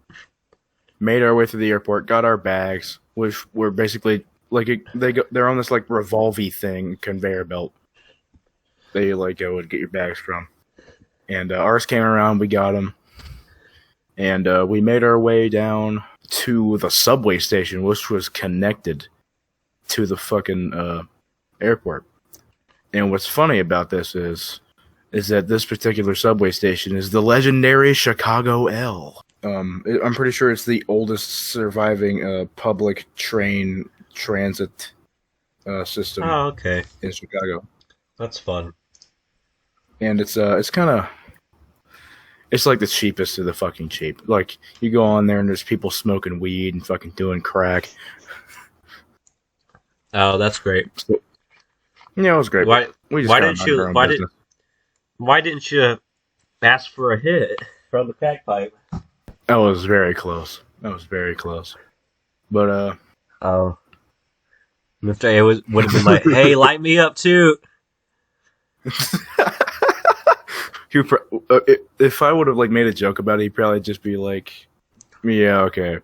made our way through the airport, got our bags, which were basically like they're on this like revolvy thing conveyor belt. They like go and get your bags from, and ours came around. We got them, and we made our way down to the subway station, which was connected to the fucking airport. And what's funny about this is that this particular subway station is the legendary Chicago L. I'm pretty sure it's the oldest surviving public train transit system. Oh, okay, in Chicago. that's fun. And it's kind of. It's like the cheapest of the fucking cheap. Like, you go on there and there's people smoking weed and fucking doing crack. Oh, that's great. So, yeah, it was great. Why didn't you ask for a hit from the crack pipe? That was very close. But, Oh. Mr. A would have been like, hey, light me up too. If I would have like made a joke about it, he'd probably just be like, "Yeah, okay."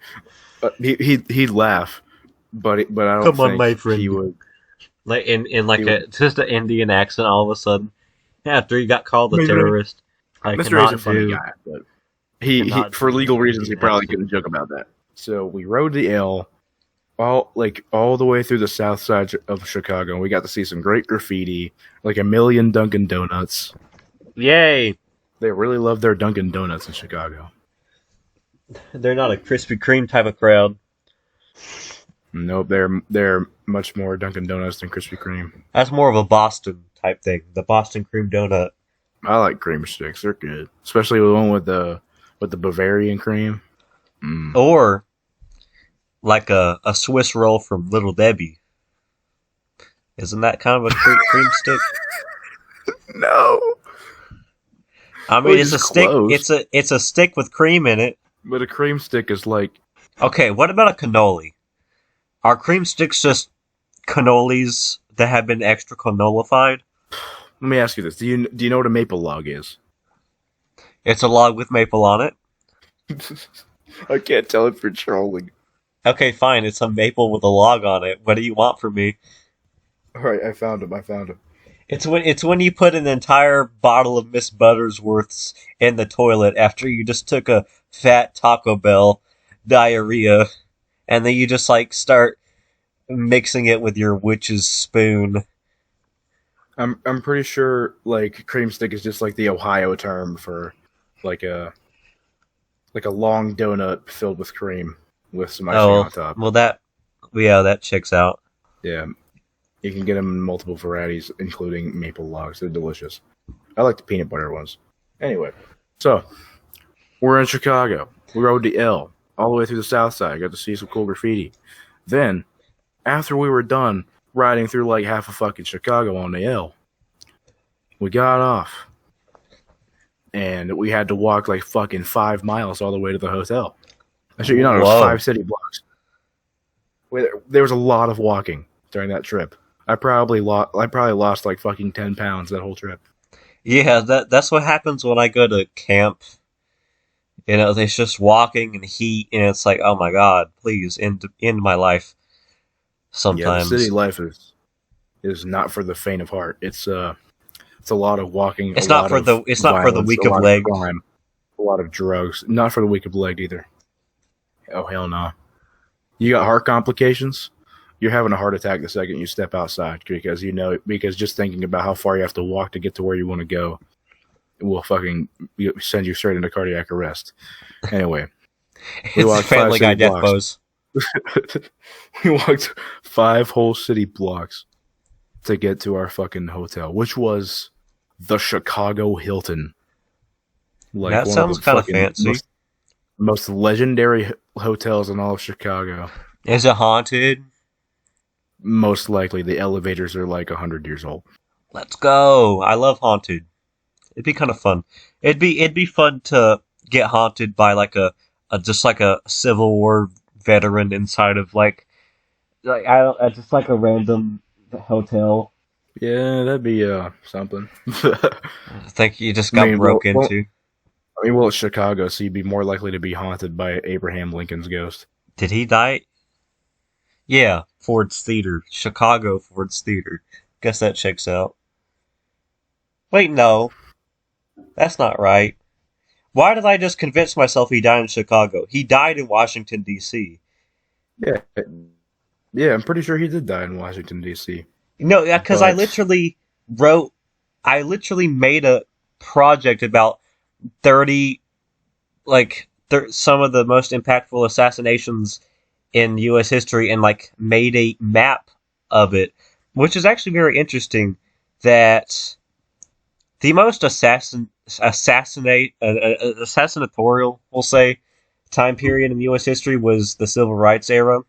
He'd laugh, but I don't Come on, think my friend. he would. Like in like just an Indian accent all of a sudden. After he got called a terrorist. Mr. A's a funny guy, but he for legal reasons he probably couldn't joke about that. So we rode the L all the way through the south side of Chicago. We got to see some great graffiti, like a million Dunkin' Donuts. Yay! They really love their Dunkin' Donuts in Chicago. They're not a Krispy Kreme type of crowd. Nope, they're much more Dunkin' Donuts than Krispy Kreme. That's more of a Boston type thing. The Boston cream donut. I like cream sticks; they're good, especially the one with the Bavarian cream. Mm. Or like a Swiss roll from Little Debbie. Isn't that kind of a cream stick? No. I mean, it's a stick. Close. It's a stick with cream in it. But a cream stick is like. Okay, what about a cannoli? Are cream sticks just cannolis that have been extra cannolified? Let me ask you this: Do you know what a maple log is? It's a log with maple on it. I can't tell if you're trolling. Okay, fine. It's a maple with a log on it. What do you want from me? All right, I found him. It's when you put an entire bottle of Miss Buttersworth's in the toilet after you just took a fat Taco Bell diarrhea, and then you just like start mixing it with your witch's spoon. I'm pretty sure like cream stick is just like the Ohio term for like a long donut filled with cream with some icing on top. Well, that Yeah, that checks out. Yeah, you can get them in multiple varieties, including maple logs. They're delicious. I like the peanut butter ones. Anyway, so we're in Chicago. We rode the L all the way through the south side. Got to see some cool graffiti. Then, after we were done riding through like half of fucking Chicago on the L, we got off. And we had to walk like fucking 5 miles all the way to the hotel. I shit you not, it was Whoa. 5 city blocks. There was a lot of walking during that trip. I probably lost like fucking 10 pounds that whole trip. Yeah, that's what happens when I go to camp. You know, it's just walking and heat, and it's like, oh my god, please end my life. Yeah, the city Sometimes life is not for the faint of heart. It's a lot of walking. it's a not lot for of the violence, weak a of lot leg. crime, a lot of drugs. Not for the weak of leg either. Oh hell no! You got heart complications. You're having a heart attack the second you step outside because just thinking about how far you have to walk to get to where you want to go will fucking send you straight into cardiac arrest. Anyway, we It's walked 5 Family Guy city death blocks. pose. We walked 5 whole city blocks to get to our fucking hotel, which was the Chicago Hilton. Like That one sounds of the kind of fucking fancy. most legendary hotels in all of Chicago. Is it haunted? Most likely, the elevators are like 100 years old. Let's go. I love haunted. It'd be kind of fun. It'd be fun to get haunted by like a just like a Civil War veteran inside of like I don't just like a random hotel. Yeah, that'd be something. I think you just I got mean, broke well, into. it's Chicago, so you'd be more likely to be haunted by Abraham Lincoln's ghost. Did he die? Yeah, Ford's Theater. Chicago Ford's Theater. Guess that checks out. Wait, no. That's not right. Why did I just convince myself he died in Chicago? He died in Washington, D.C. Yeah, yeah, I'm pretty sure he did die in Washington D.C. No, because But I literally made a project about 30, some of the most impactful assassinations in U.S. history and, like, made a map of it, which is actually very interesting that the most assassinatorial, we'll say, time period in U.S. history was the Civil Rights era.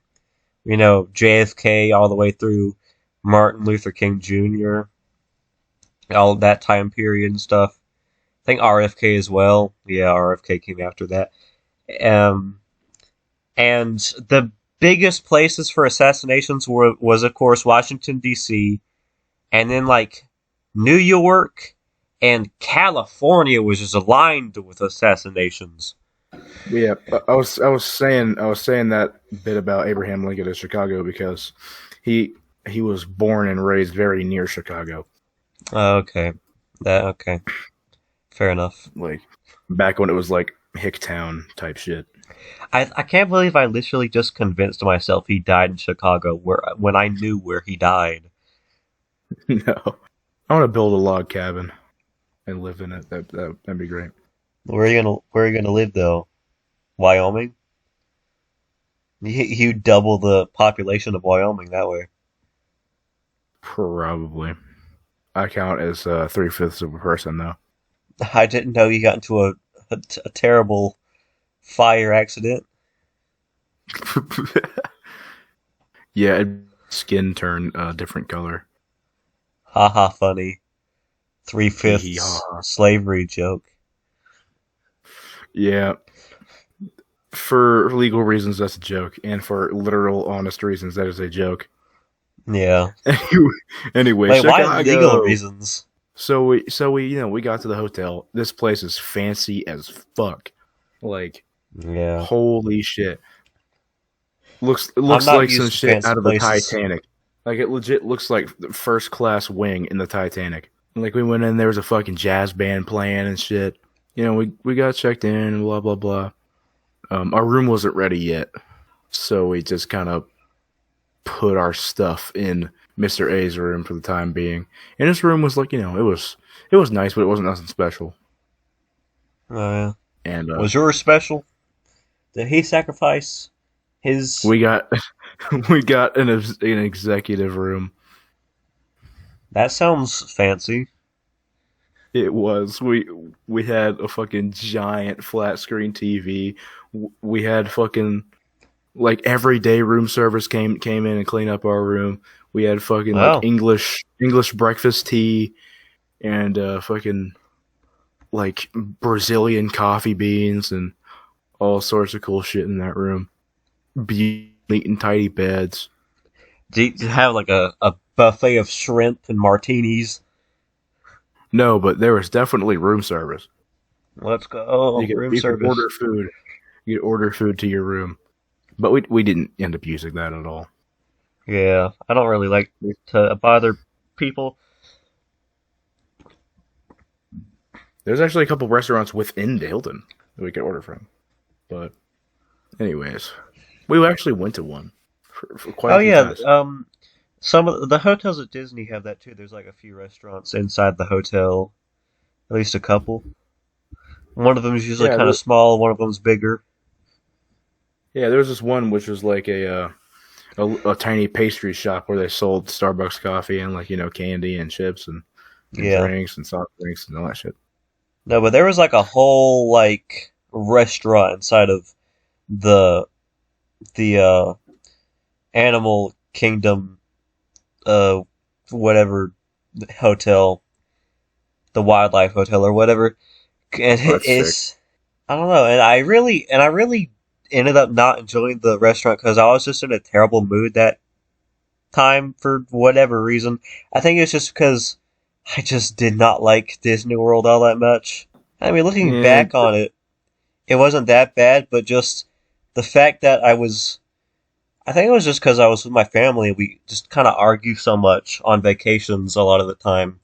You know, JFK all the way through Martin Luther King Jr., all that time period and stuff. I think RFK as well. Yeah, RFK came after that. And the biggest places for assassinations was of course Washington D.C. and then like New York and California was just aligned with assassinations. yeah, I was saying that bit about Abraham Lincoln in Chicago because he was born and raised very near Chicago. Okay, okay, fair enough. Like back when it was like Hicktown type shit. I can't believe I literally just convinced myself he died in Chicago when I knew where he died. No, I want to build a log cabin and live in it. That'd be great. Where are you gonna live though? Wyoming? You double the population of Wyoming that way. Probably. I count as 3/5 of a person though. I didn't know you got into a terrible fire accident. Yeah, skin turn a different color. Haha, funny. 3/5 Yeah. slavery joke. Yeah. For legal reasons, that's a joke, and for literal, honest reasons, that is a joke. Yeah. Anyway, Wait, why Chicago. legal reasons? So we got to the hotel. This place is fancy as fuck. Like, Yeah. holy shit. Looks not like used some to shit fancy out of the places. Titanic. Like, it legit looks like the first class wing in the Titanic. Like, we went in, there was a fucking jazz band playing and shit. You know, we got checked in and blah, blah, blah. Our room wasn't ready yet. So we just kind of put our stuff in Mr. A's room for the time being. And his room was like, you know, it was nice, but it wasn't nothing special. Oh, yeah. And Was yours special? Did he sacrifice his... we got We got an executive room. That sounds fancy. It was we had a fucking giant flat screen TV. We had fucking like everyday room service came in and cleaned up our room. We had fucking like Wow. English breakfast tea and fucking like Brazilian coffee beans and all sorts of cool shit in that room. Neat and tidy beds. Do you have like a buffet of shrimp and martinis? No, but there was definitely room service. Let's go. Room You could service. order food. You could order food to your room, but we didn't end up using that at all. Yeah, I don't really like to bother people. There's actually a couple restaurants within Hilton that we could order from. But, anyways, we actually went to one for quite Oh a few yeah, times. some of the hotels at Disney have that too. There's like a few restaurants inside the hotel, at least a couple. One of them is usually Yeah, kind of small. One of them's bigger. there was this one which was like a tiny pastry shop where they sold Starbucks coffee and like candy and chips and Yeah. drinks and soft drinks and all that shit. No, but there was like a whole like restaurant inside of the the Animal Kingdom uh whatever hotel, the Wildlife Hotel or whatever. And Oh, that's it's I don't know, and I really ended up not enjoying the restaurant because I was just in a terrible mood that time for whatever reason. I think it's just because I just did not like Disney World all that much. I mean, looking Yeah, back on it, it wasn't that bad, but just the fact that I think it was just because I was with my family and we just kind of argue so much on vacations a lot of the time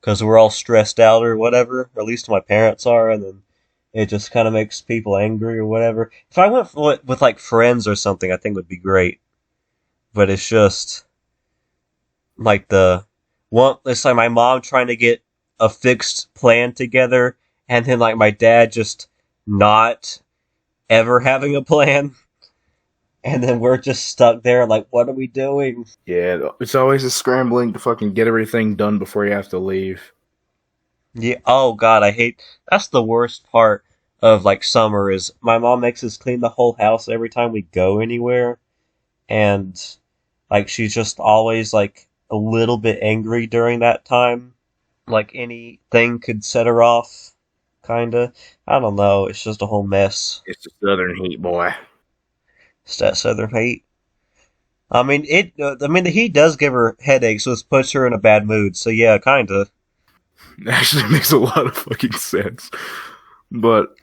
because we're all stressed out or whatever, or at least my parents are, and then it just kind of makes people angry or whatever. If I went with like friends or something, I think it would be great, but it's just like it's like my mom trying to get a fixed plan together and then like my dad just not ever having a plan and then we're just stuck there like what are we doing? yeah. It's always a scrambling to fucking get everything done before you have to leave. Yeah, oh god, that's the worst part of like summer is my mom makes us clean the whole house every time we go anywhere and like she's just always like a little bit angry during that time. Like anything could set her off, kinda. I don't know. It's just a whole mess. It's the Southern heat, boy. It's that southern heat. I mean, the heat does give her headaches, so it puts her in a bad mood. So yeah, kinda. It actually makes a lot of fucking sense. But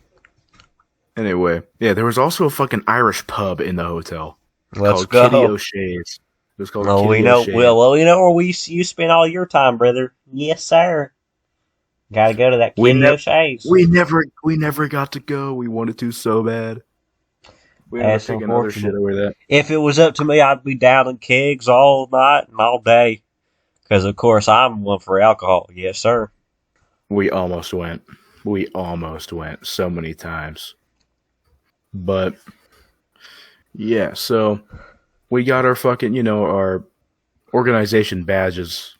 anyway, yeah, there was also a fucking Irish pub in the hotel Let's called Kitty go. O'Shea's. It was called Well, we Kitty know. O'Shea's. Well, we know where you spend all your time, brother. Yes, sir. Got to go to that We Kitty ne- O'Shea's. we never got to go. We wanted to so bad. We ended up That's taking another unfortunate. shit over that. If it was up to me, I'd be downing kegs all night and all day. Because, of course, I'm one for alcohol. Yes, sir. We almost went. We almost went so many times. But yeah, so we got our fucking, our organization badges.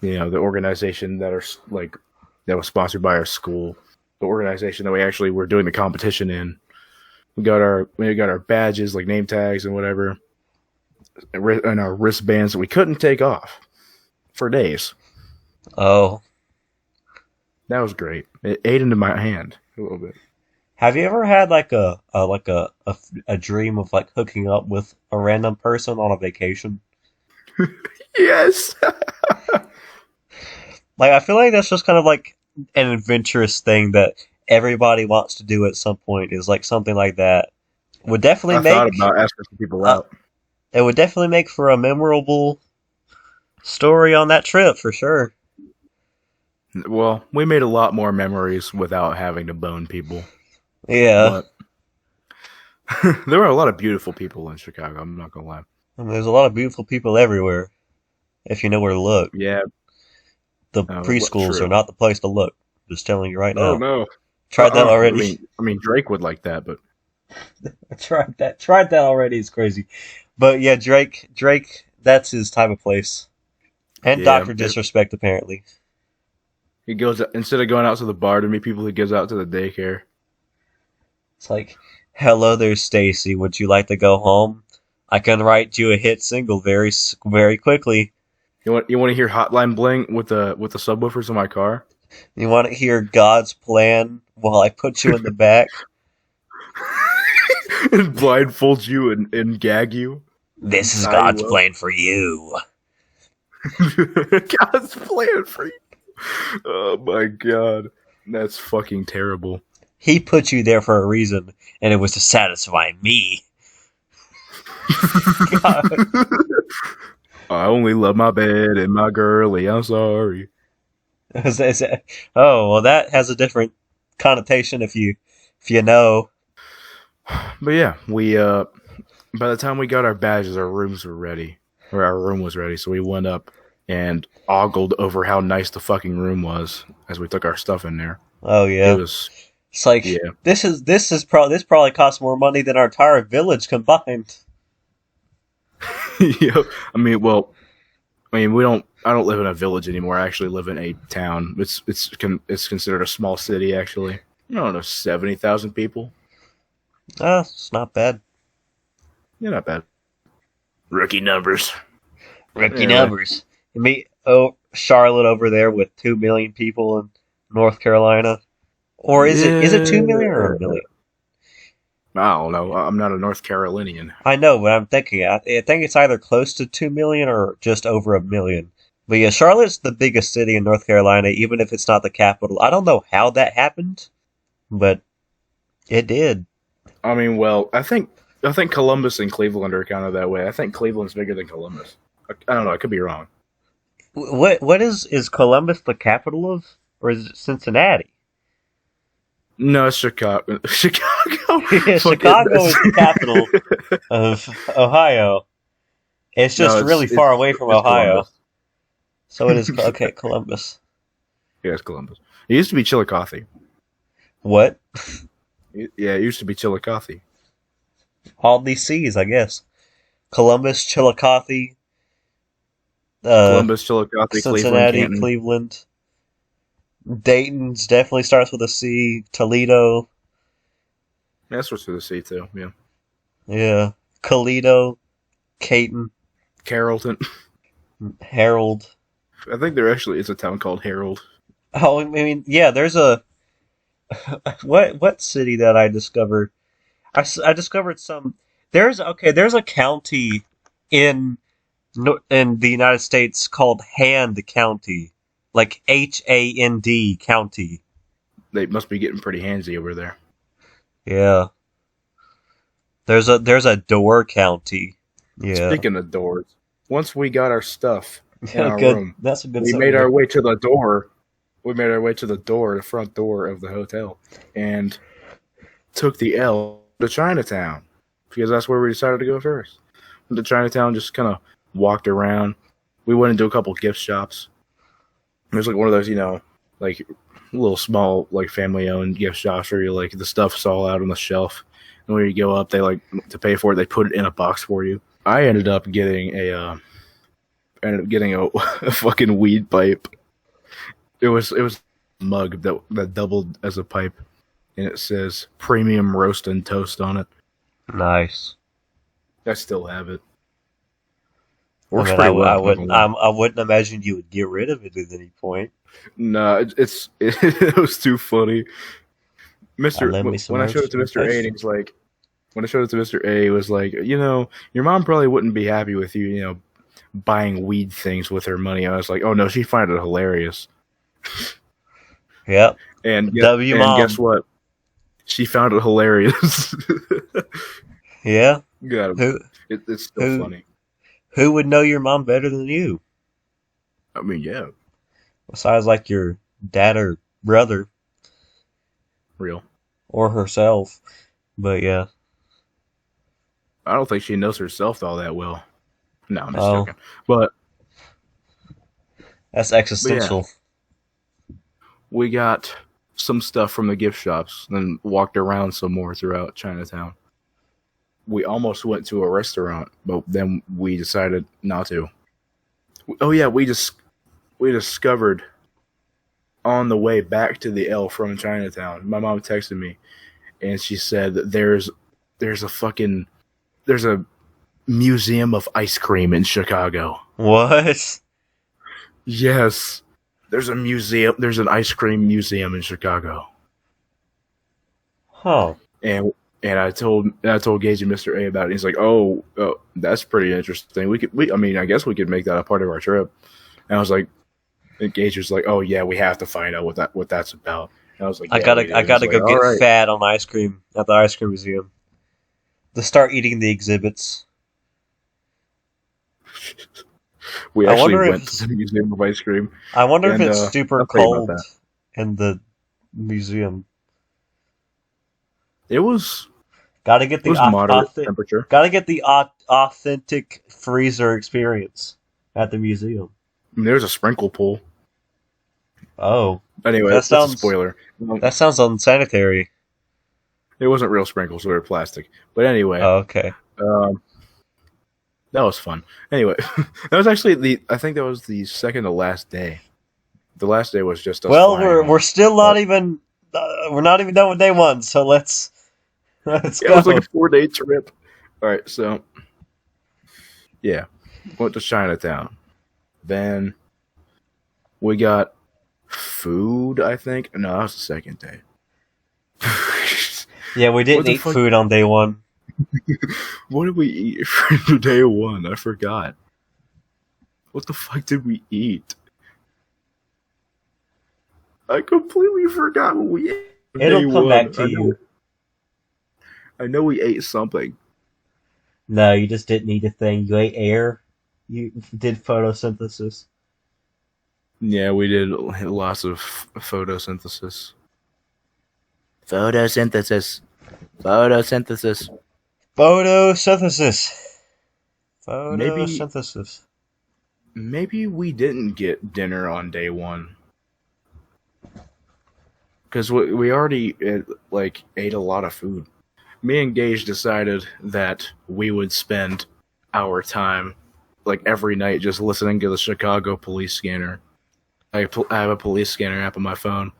The organization that are like that was sponsored by our school. The organization that we actually were doing the competition in. We got our badges, like name tags and whatever, and our wristbands that we couldn't take off for days. Oh. That was great. It ate into my hand a little bit. Have you ever had like a dream of like hooking up with a random person on a vacation? Yes. Like I feel like that's just kind of like an adventurous thing that everybody wants to do at some point. Is like something like that would definitely I thought about asking some people out. it would definitely make for a memorable story on that trip for sure. Well, we made a lot more memories without having to bone people. Yeah, But there were a lot of beautiful people in Chicago. I'm not gonna lie. I mean, there's a lot of beautiful people everywhere if you know where to look. Yeah. The preschools true. are not the place to look. Just telling you right now. Oh no. Tried that already. I mean, Drake would like that, but I tried that. Tried that already. It's crazy. But yeah, Drake, that's his type of place. And Yeah, Doctor Disrespect, apparently. he goes instead of going out to the bar to meet people, he goes out to the daycare. It's like, hello there, Stacy. Would you like to go home? I can write you a hit single very quickly. You want to hear Hotline Bling with the subwoofers in my car? You want to hear God's plan while I put you in the back? And blindfold you and gag you. This is I God's will. plan for you. God's plan for you. Oh my god, that's fucking terrible. He put you there for a reason, and it was to satisfy me. God. I only love my bed and my girlie. I'm sorry. Oh, well, that has a different connotation if you know. But yeah, we by the time we got our badges, our rooms were ready, or our room was ready. So we went up and ogled over how nice the fucking room was as we took our stuff in there. Oh yeah, It was it's like yeah. this probably costs more money than our entire village combined. Yeah. I mean, I don't live in a village anymore. I actually live in a town. It's considered a small city actually. I don't know, 70,000 people. It's not bad. Yeah, not bad. Rookie numbers. Rookie Yeah. numbers. Charlotte over there with 2 million people in North Carolina, or is it 2 million or a million? I don't know. I'm not a North Carolinian. I know, but I'm thinking. I think it's either close to 2 million or just over a million. But yeah, Charlotte's the biggest city in North Carolina, even if it's not the capital. I don't know how that happened, but it did. I mean, well, I think Columbus and Cleveland are kind of that way. I think Cleveland's bigger than Columbus. I don't know. I could be wrong. What is Columbus the capital of, or is it Cincinnati? No, it's Chicago. Chicago. Yeah, Chicago is the capital of Ohio. It's just really far away from Ohio. Columbus. So it is okay, Columbus. Yeah, it's Columbus. It used to be Chillicothe. What? Yeah, it used to be Chillicothe. All these C's, I guess. Columbus, Chillicothe, Columbus, Chillicothe, Cincinnati, Cleveland, Cleveland. Dayton's definitely starts with a C. Toledo. Yeah, that starts with a C too. Yeah. Yeah. Toledo, Caton, Carrollton. Harold. I think there actually is a town called Harold. Oh, I mean, yeah, there's a... what city that I discovered? I discovered some... There's a county in the United States called Hand County. Like Hand County. They must be getting pretty handsy over there. Yeah. There's a Door County. Yeah. Speaking of doors, once we got our stuff in our Good. room, That's a good. we made our way to the door. We made our way to the door, the front door of the hotel, and took the L to Chinatown because that's where we decided to go first. Went to Chinatown, just kind of walked around. We went into a couple gift shops. There's like one of those, like little small, like family-owned gift shops where you like the stuff's all out on the shelf, and when you go up, they like to pay for it. They put it in a box for you. I ended up getting a fucking weed pipe. It was a mug that doubled as a pipe, and it says "Premium Roast and Toast" on it. Nice. I still have it. I Works mean, pretty I well. wouldn't imagine you would get rid of it at any point. No, it was too funny. Lend me some When I showed it to roast Mr. and A, and he was like, when I showed it to Mr. A, he was like, your mom probably wouldn't be happy with you, buying weed things with her money. I was like, oh no, she'd find it hilarious. Yep. And Mom. guess what? She found it hilarious. Yeah. God, it's still funny. Who would know your mom better than you? I mean, yeah, Besides, like, your dad or brother real. or herself. But yeah. I don't think she knows herself all that well. No, I'm just Oh. joking. But That's existential. we got some stuff from the gift shops, then walked around some more throughout Chinatown. we almost went to a restaurant, but then we decided not to. Oh yeah, we discovered on the way back to the L from Chinatown. My mom texted me, and she said that there's a museum of ice cream in Chicago. What? Yes, there's a museum. There's an ice cream museum in Chicago. Huh. And I told Gage and Mr. A about it. He's like, oh, that's pretty interesting. I guess we could make that a part of our trip. And I was like, and Gage was like, oh yeah, we have to find out what that's about. And I was like, I yeah, gotta go like, get right. fat on ice cream at the ice cream museum. To start eating the exhibits. We I actually wonder went to the Museum of Ice Cream. I wonder if And, it's super I'll tell you about cold in the museum. It was Gotta get the moderate temperature. Gotta get the authentic freezer experience at the museum. I mean, there's a sprinkle pool. Oh, Anyway, that's a spoiler. That sounds unsanitary. It wasn't real sprinkles; they were plastic. But anyway, Oh, okay. that was fun. Anyway, that was actually I think that was the second to last day. The last day was just us. Well, flying we're still not even we're not even done with day one, so let's go. It was like a 4-day trip. All right, so yeah, went to Chinatown. Then we got food. I think no, that was the second day. Yeah, we didn't eat food on day one. What did we eat for day one? I forgot. What the fuck did we eat? I completely forgot what we ate. It'll come back to you. I know we ate something. No, you just didn't eat a thing. You ate air. You did photosynthesis. Yeah, we did lots of photosynthesis. Photosynthesis. Maybe we didn't get dinner on day one. Because we already ate a lot of food. Me and Gage decided that we would spend our time every night just listening to the Chicago police scanner. I have a police scanner app on my phone.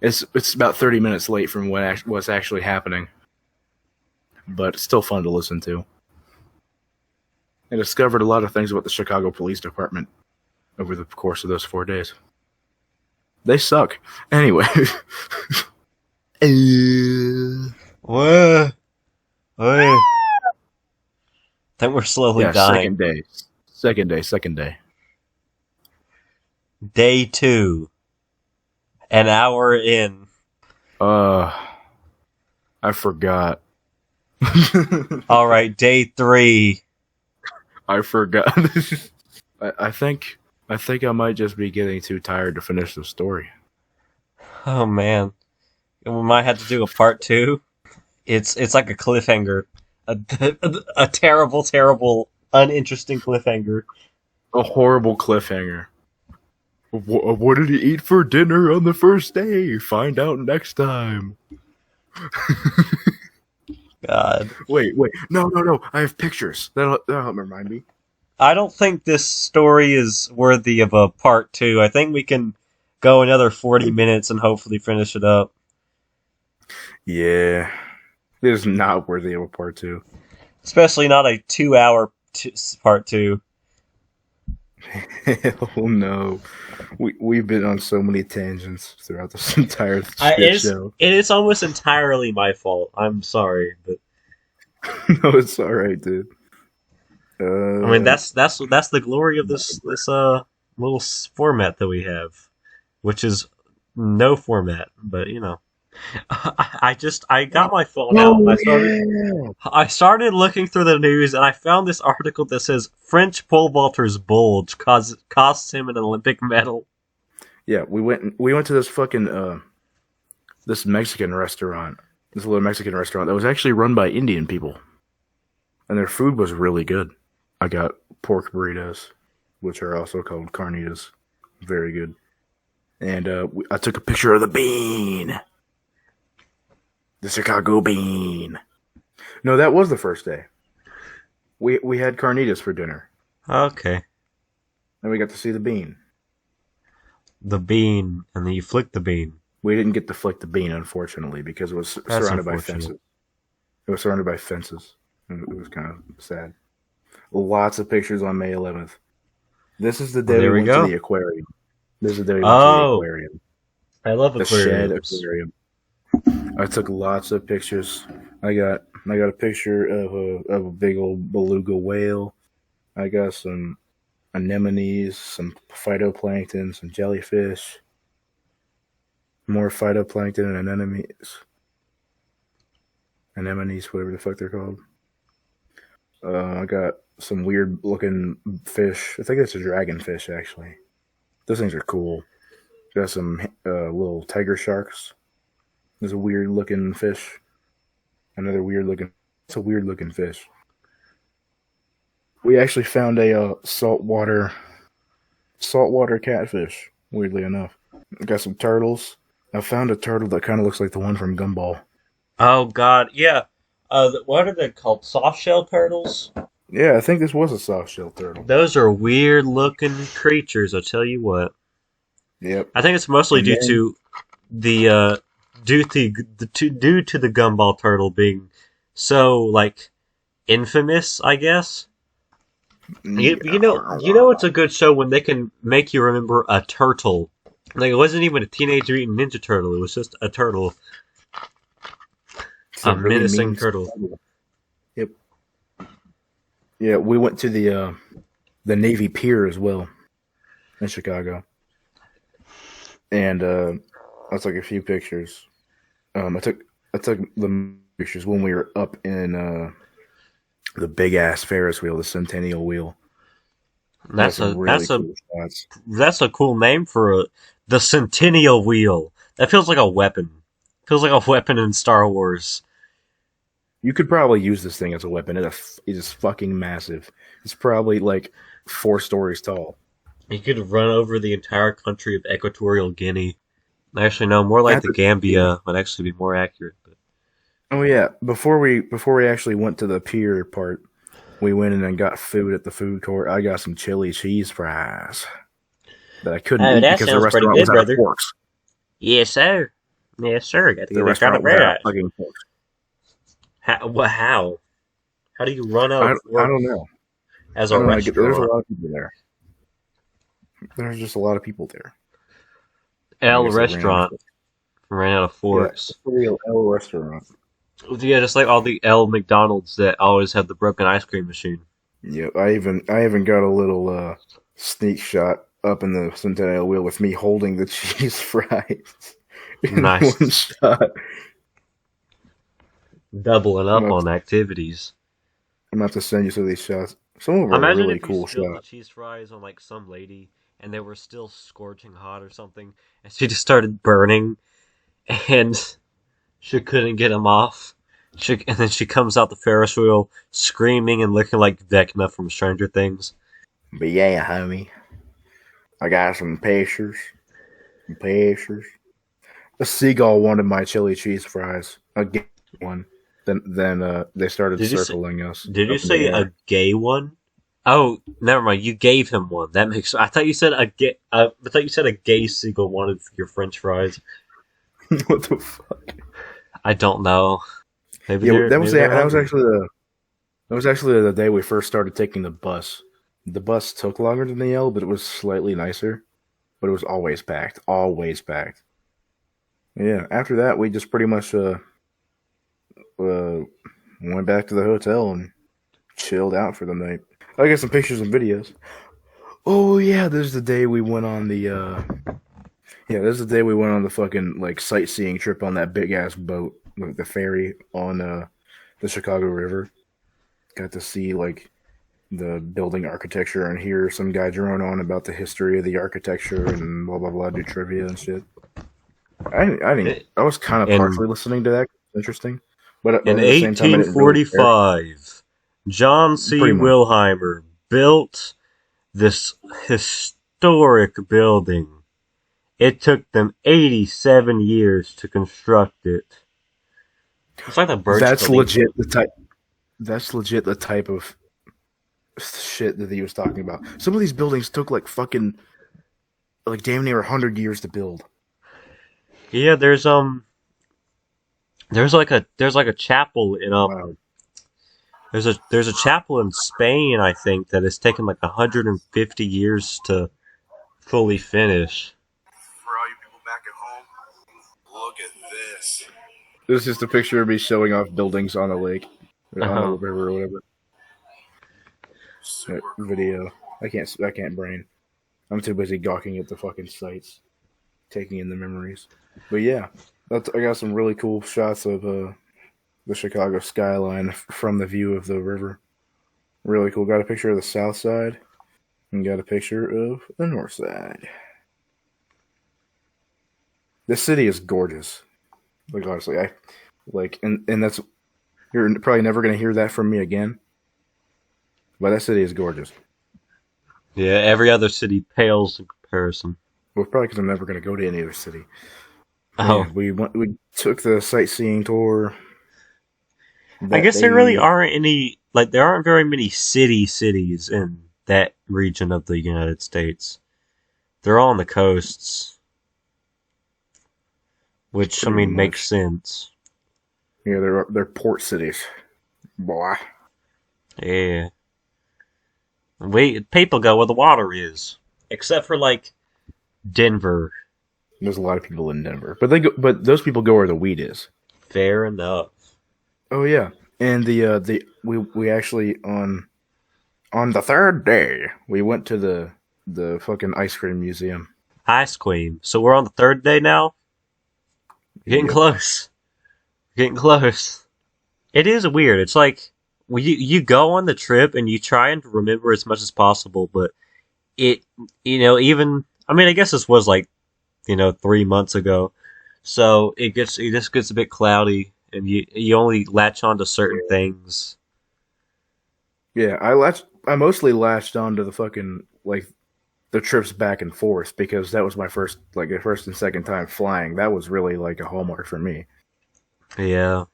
It's about 30 minutes late from what's actually happening, but it's still fun to listen to. I discovered a lot of things about the Chicago Police Department over the course of those 4 days. They suck. Anyway. What? I think we're slowly dying. Second day. Day 2. An hour in. I forgot. Alright, day 3. I forgot. I think I might just be getting too tired to finish the story. Oh man. We might have to do a part 2. It's like a cliffhanger. A terrible, terrible, uninteresting cliffhanger. A horrible cliffhanger. What did he eat for dinner on the first day? Find out next time. God. Wait. No. I have pictures. That'll help remind me. I don't think this story is worthy of a part 2. I think we can go another 40 minutes and hopefully finish it up. Yeah. It is not worthy of a part 2. Especially not a 2-hour part 2. Hell no. We've been on so many tangents throughout this entire show. It is almost entirely my fault. I'm sorry, but no, it's all right, dude. I mean, that's the glory of this little format that we have, which is no format. But you know, I got my phone out. And I started looking through the news, and I found this article that says French pole vaulter's bulge costs him an Olympic medal. Yeah, we went to this fucking this Mexican restaurant, this little Mexican restaurant that was actually run by Indian people, and their food was really good. I got pork burritos, which are also called carnitas, very good, and I took a picture of the bean. The Chicago bean. No, that was the first day. We had carnitas for dinner, Okay. and we got to see the bean. The bean, and then you flick the bean. We didn't get to flick the bean, unfortunately, because it was That's surrounded by unfortunate. fences. It was surrounded by fences. It was kind of sad. Lots of pictures on May 11th. This is the day There we we went to go. the aquarium. This is the day we went to the Oh, aquarium. I love The Shed aquariums. Aquarium. I took lots of pictures. I got a picture of a big old beluga whale. I got some anemones, some phytoplankton, some jellyfish, more phytoplankton and anemones, whatever the fuck they're called. I got some weird looking fish. I think it's a dragonfish, actually. Those things are cool. Got some little tiger sharks. There's a weird looking fish. Another weird looking. It's a weird looking fish. We actually found a saltwater catfish. Weirdly enough, got some turtles. I found a turtle that kind of looks like the one from Gumball. Oh God, yeah. What are they called? Soft shell turtles. Yeah, I think this was a soft shell turtle. Those are weird looking creatures. I'll tell you what. Yep. I think it's mostly And due then- to the due to the gumball turtle being so like infamous, I guess. You know it's a good show when they can make you remember a turtle. Like it wasn't even a Teenage Mutant Ninja Turtle; it was just a turtle, It's a really menacing mean turtle. Yep. Yeah, we went to the Navy Pier as well in Chicago, and I took a few pictures. I took the pictures when we were up in the big ass Ferris wheel, the Centennial Wheel. That's some a really cool shots. that's a cool name for the Centennial Wheel. That feels like a weapon. Feels like a weapon in Star Wars. You could probably use this thing as a weapon. It is fucking massive. It's probably like 4 stories tall. You could run over the entire country of Equatorial Guinea. Actually, no, more like the Gambia would actually be more accurate. But Oh yeah, before we actually went to the pier part, we went in and got food at the food court. I got some chili cheese fries that I couldn't Oh, eat that because the sounds pretty restaurant good, was out brother. of forks. yes, sir. Yes, sir. Got to The get that restaurant was out of fucking forks. How? How do you run out I, of I work don't know. as I a don't know. There's a restaurant? lot of people there. There's just a lot of people there. I L guess they restaurant ran out of Yeah, forks. it's a real L restaurant. Yeah, just like all the L McDonald's that always have the broken ice cream machine. Yep, I even got a little sneak shot up in the Centennial Wheel with me holding the cheese fries in Nice. one shot. Doubling up I'm on activities. gonna have to send you some of these shots. Some of them are Imagine really if you cool spilled the shots. cheese fries on like some lady and they were still scorching hot or something, and she just started burning, and she couldn't get them off. And then she comes out the Ferris wheel screaming and looking like Vecna from Stranger Things. But yeah, homie, I got some pictures. A seagull wanted my chili cheese fries. I gave one. Then they started Did you say- circling us. Did you up in say the air. a gay one? Oh, never mind. You gave him one. That makes. I thought you said a gay. I thought you said a gay seagull wanted your French fries. What the fuck? I don't know. Maybe Yeah, they're- that was maybe they're that was hungry. actually the day we first started taking the bus. The bus took longer than the L, but it was slightly nicer. But it was always packed. Always packed. Yeah, after that we just pretty much went back to the hotel and chilled out for the night. I got some pictures and videos. Oh yeah, this is the day we went on the this is the day we went on the fucking like sightseeing trip on that big ass boat, like the ferry on the Chicago River. Got to see like the building architecture and hear some guy drone on about the history of the architecture and blah blah blah, do trivia and shit. I was kind of In- partially listening to that. Interesting, but at In the same time, I didn't really care. 1845, John C. Pretty much. Wilheimer built this historic building. It took them 87 years to construct it. It's like the Burj That's Khalifa. legit the type. That's legit the type of shit that he was talking about. Some of these buildings took like fucking like damn near 100 years to build. Yeah, there's like a chapel in Wow. there's a chapel in Spain, I think, that has taken like 150 years to fully finish. For all you people back at home, look at this. This is just a picture of me showing off buildings on a lake, on a river or whatever. Super cool. Video. I can't brain. I'm too busy gawking at the fucking sights, taking in the memories. But yeah, I got some really cool shots of the Chicago skyline from the view of the river. Really cool. Got a picture of the south side, and got a picture of the north side. This city is gorgeous. Like honestly, and that's, you're probably never gonna hear that from me again. But that city is gorgeous. Yeah, every other city pales in comparison. Well, probably because I'm never gonna go to any other city. Oh, Yeah, we took the sightseeing tour. I guess there really aren't any, like, there aren't very many cities in that region of the United States. They're all on the coasts, which, I mean, makes sense. Yeah, they're port cities. Boy. Yeah. People go where the water is. Except for, like, Denver. There's a lot of people in Denver, but those people go where the weed is. Fair enough. Oh yeah, and we actually on the third day we went to the fucking ice cream museum. Ice cream. So we're on the third day now? Getting Yep. close. Getting close. It is weird. It's like, you go on the trip and you try and remember as much as possible, but it, even, I mean, I guess this was like, 3 months ago. So it just gets a bit cloudy and you only latch on to certain things. Yeah, I mostly latched onto the fucking like the trips back and forth because that was my first and second time flying. That was really like a hallmark for me. Yeah.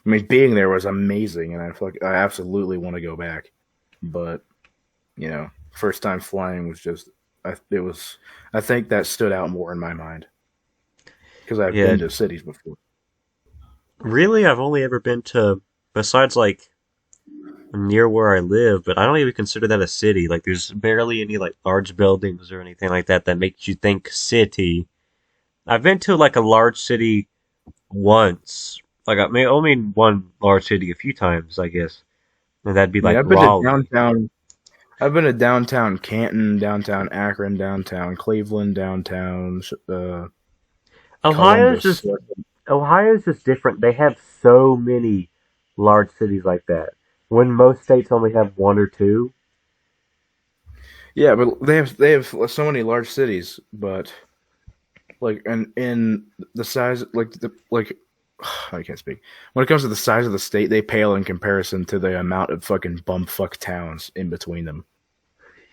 I mean, being there was amazing, and I absolutely want to go back. But first time flying was just I think that stood out more in my mind because I've been to cities before. Really, I've only ever been to, besides like near where I live, but I don't even consider that a city. Like, there's barely any like large buildings or anything like that makes you think city. I've been to like a large city once. Like, I mean one large city a few times, I guess. And that'd be like I've been Raleigh. to downtown. I've been to downtown Canton, downtown Akron, downtown Cleveland, downtown Ohio's Columbus. just different. They have so many large cities like that. When most states only have one or two. Yeah, but they have so many large cities, but like in the size I can't speak. When it comes to the size of the state, they pale in comparison to the amount of fucking bumfuck towns in between them.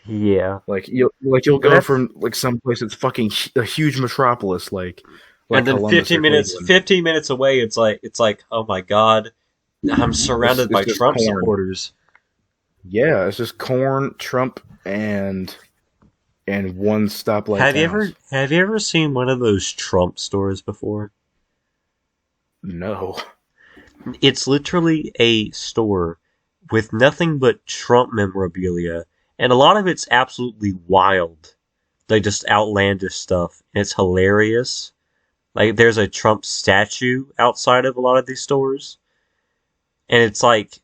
Yeah. Like you'll go from like some place that's fucking a huge metropolis like and then Columbus 15 minutes away, it's like, oh my god, I'm surrounded it's by just Trump corn. supporters. Yeah, it's just corn, Trump, and one stoplight. Have you ever seen one of those Trump stores before? No. It's literally a store with nothing but Trump memorabilia, and a lot of it's absolutely wild, like just outlandish stuff. And it's hilarious. Like, there's a Trump statue outside of a lot of these stores, and it's like,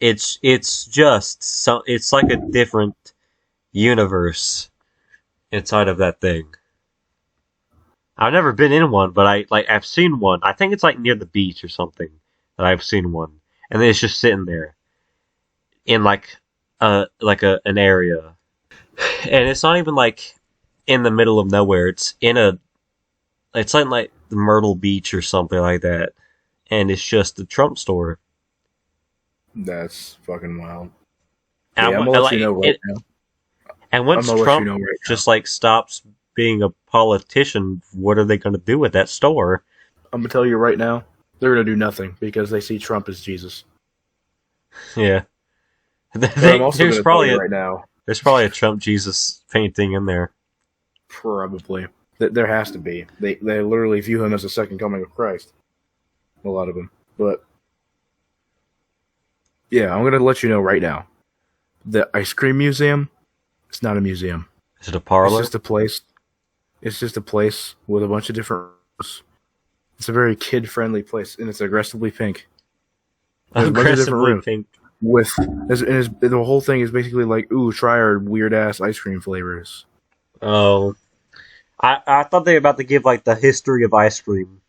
it's just so, it's like a different universe inside of that thing. I've never been in one, but I've seen one. I think it's like near the beach or something that I've seen one, and then it's just sitting there in an area, and it's not even like in the middle of nowhere. It's like the Myrtle Beach or something like that, and it's just the Trump store. That's fucking wild. And I'm gonna let you know right now. And once Trump just like stops being a politician, what are they going to do with that store? I'm gonna tell you right now, they're gonna do nothing because they see Trump as Jesus. Yeah. But I'm also there's gonna tell probably you a right now, there's probably a Trump Jesus painting in there. probably there has to be. They literally view him as the second coming of Christ. A lot of them, but yeah, I'm gonna let you know right now. The ice cream museum. It's not a museum. Is it a parlor? It's just a place. It's just a place with a bunch of different rooms. It's a very kid-friendly place, and it's aggressively pink. There's a bunch of different Aggressively rooms. pink. The whole thing is basically like, ooh, try our weird-ass ice cream flavors. Oh. I thought they were about to give like the history of ice cream.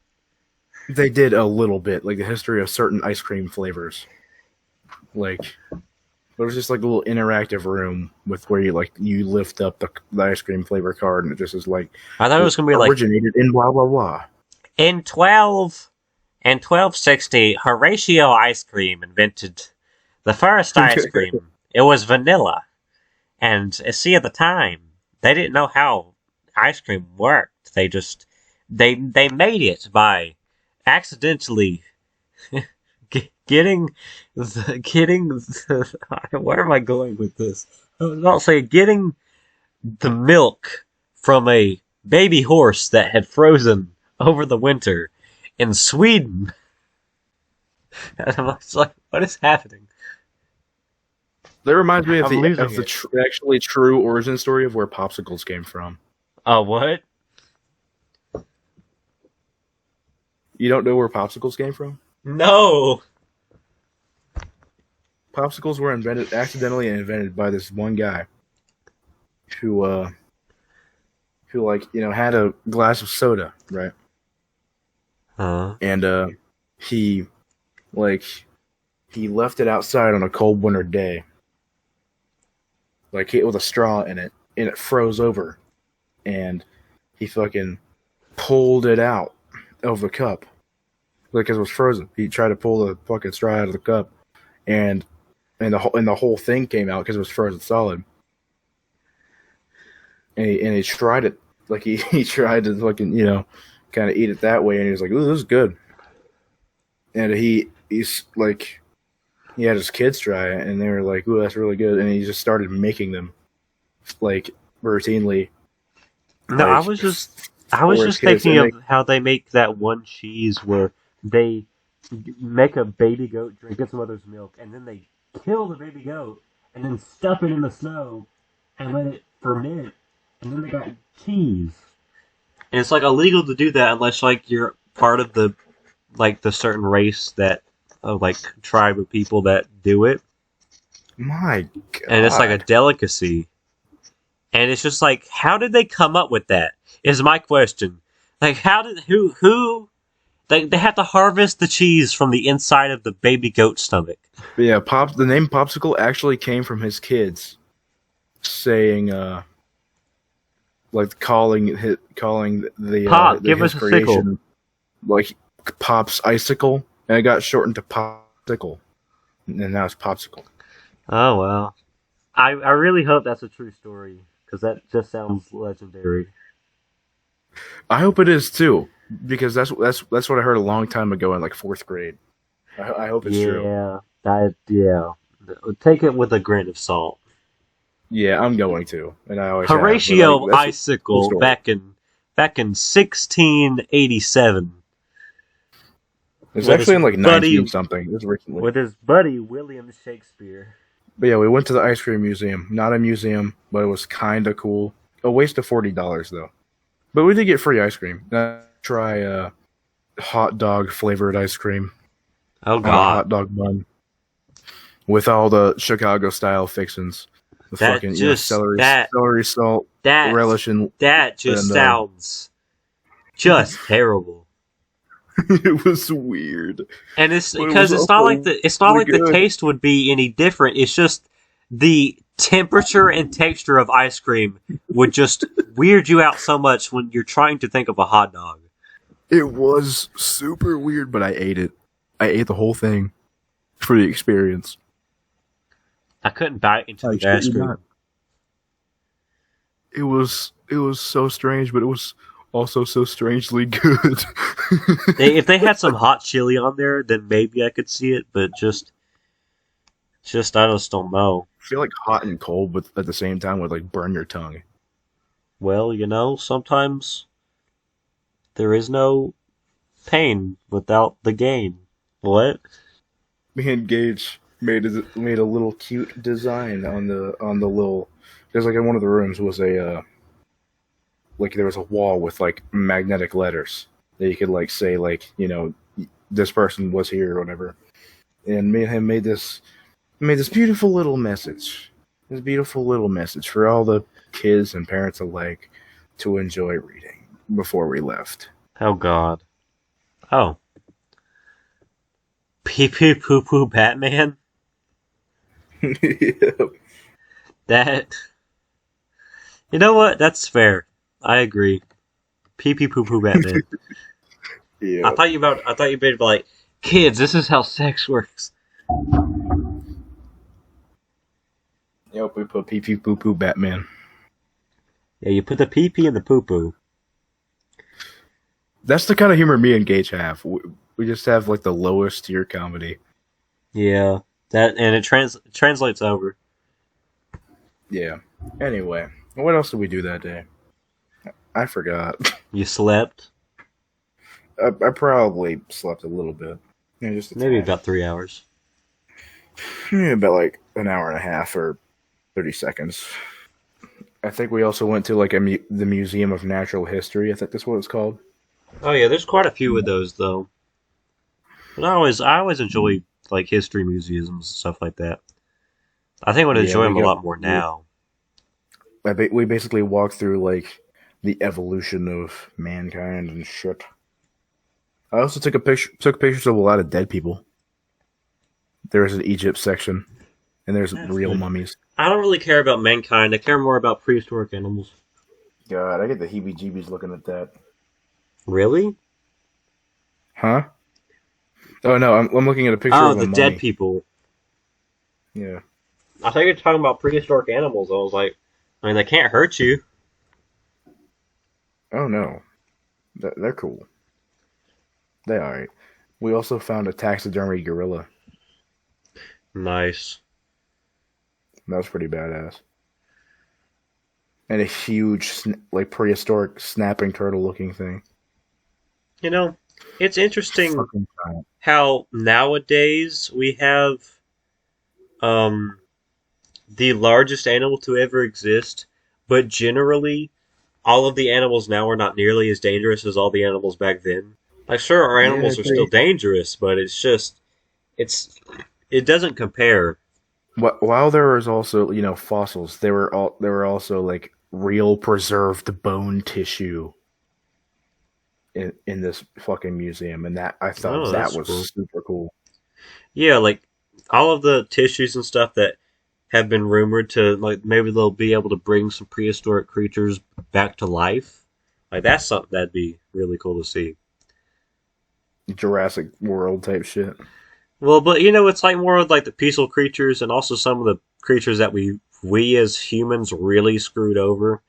They did a little bit, like the history of certain ice cream flavors. Like, there was just like a little interactive room with where you lift up the ice cream flavor card, and it just is like, I thought it was gonna be like originated in blah blah blah. in 1260 Horatio Ice Cream invented the first ice cream. It was vanilla. And see, at the time, they didn't know how ice cream worked. They made it by accidentally getting where am I going with this? I was about to say getting the milk from a baby horse that had frozen over the winter in Sweden. And I'm like, what is happening? That reminds me of I'm losing the actually true origin story of where popsicles came from. What? You don't know where popsicles came from? No. Popsicles were accidentally invented by this one guy who had a glass of soda, right? And he left it outside on a cold winter day, like with a straw in it, and it froze over, and he fucking pulled it out of the cup because it was frozen. He tried to pull the fucking straw out of the cup, and the whole thing came out because it was frozen solid. And he tried it, like he tried to fucking kind of eat it that way, and he was like, "Ooh, this is good." And he's like, he had his kids try it, and they were like, "Ooh, that's really good." And he just started making them like routinely. No, like, I was just thinking of how they make that one cheese where they make a baby goat drink its mother's milk, and then they kill the baby goat, and then stuff it in the snow, and let it ferment, and then they got cheese. And it's like illegal to do that unless like you're part of the certain race that like tribe of people that do it. My God. And it's like a delicacy. And it's just like, how did they come up with that? Is my question. Like, how did who they have to harvest the cheese from the inside of the baby goat stomach. But yeah, the name Popsicle actually came from his kids saying, like calling the Pop, give his us a creation sickle. like Pop's Icicle, and it got shortened to Popsicle, and now it's Popsicle. Oh well, I really hope that's a true story because that just sounds legendary. I hope it is too, because that's what I heard a long time ago in like 4th grade. I hope it's true. Yeah. Take it with a grain of salt. Yeah, I'm going to, and I always Horatio have, but, like, Icicle story. back in 1687. It's with actually in like his buddy- 19 something. It was recently. With his buddy William Shakespeare. But yeah, we went to the ice cream museum. Not a museum, but it was kind of cool. A waste of $40 though. But we did get free ice cream. Try hot dog flavored ice cream. Oh On a God, hot dog bun with all the Chicago style fixins. The That fucking just- celery salt, that relish, and that just and, sounds just terrible. it was weird. And it's But it because was it's not also like the good. taste would be any different. It's just the temperature and texture of ice cream would just weird you out so much when you're trying to think of a hot dog. It was super weird, but I ate it. I ate the whole thing for the experience. I couldn't bite into I the shit ice you cream. not. It was so strange, but it was Also so strangely good. If they had some hot chili on there, then maybe I could see it. But just I just don't know. I feel like hot and cold, but at the same time would like burn your tongue. Well, sometimes there is no pain without the gain. What? Me and Gage made a little cute design on the little. There's like in one of the rooms was a like there was a wall with like magnetic letters that you could like say like this person was here or whatever. And me and him made this beautiful little message. This beautiful little message for all the kids and parents alike to enjoy reading before we left. Oh God. Oh. Pee pee poo poo Batman. Yep. That. You know what? That's fair. I agree. Pee pee poo poo Batman. Yeah. I thought you'd be like, kids, this is how sex works. Yep, we put pee pee poo poo Batman. Yeah, you put the pee pee in the poo poo. That's the kind of humor me and Gage have. We just have like the lowest tier comedy. Yeah, that and it translates over. Yeah. Anyway, what else did we do that day? I forgot. You slept I probably slept a little bit. Yeah, just maybe tad. about 3 hours. Yeah, about like an hour and a half or 30 seconds. I think we also went to like the Museum of Natural History. I think that's what it's called. Oh yeah, there's quite a few of those though. But I always enjoy like history museums and stuff like that. I think I would Yeah, enjoy we them a got- lot more now. We basically walked through like the evolution of mankind and shit. I also took pictures of a lot of dead people. There was an Egypt section, and there's That's real good. mummies. I don't really care about mankind. I care more about prehistoric animals. God, I get the heebie-jeebies looking at that. Really? Huh? Oh no, I'm looking at a picture Oh, of a the mummy. dead people. Yeah. I thought you were talking about prehistoric animals. I was like, I mean, they can't hurt you. Oh no, they're cool. They alright. We also found a taxidermy gorilla. Nice. That was pretty badass. And a huge, like prehistoric snapping turtle-looking thing. You know, it's interesting Fucking giant. how nowadays we have um the largest animal to ever exist, but generally all of the animals now are not nearly as dangerous as all the animals back then. Like sure our Yeah, I animals are still agree. dangerous, but it's it doesn't compare. While there was also, fossils, there were also like real preserved bone tissue in this fucking museum, and that I thought Oh, that that's was cool. super cool. Yeah, like all of the tissues and stuff that have been rumored to like maybe they'll be able to bring some prehistoric creatures back to life. Like that's something that'd be really cool to see. Jurassic World type shit. Well, but it's like more of like the peaceful creatures and also some of the creatures that we as humans really screwed over,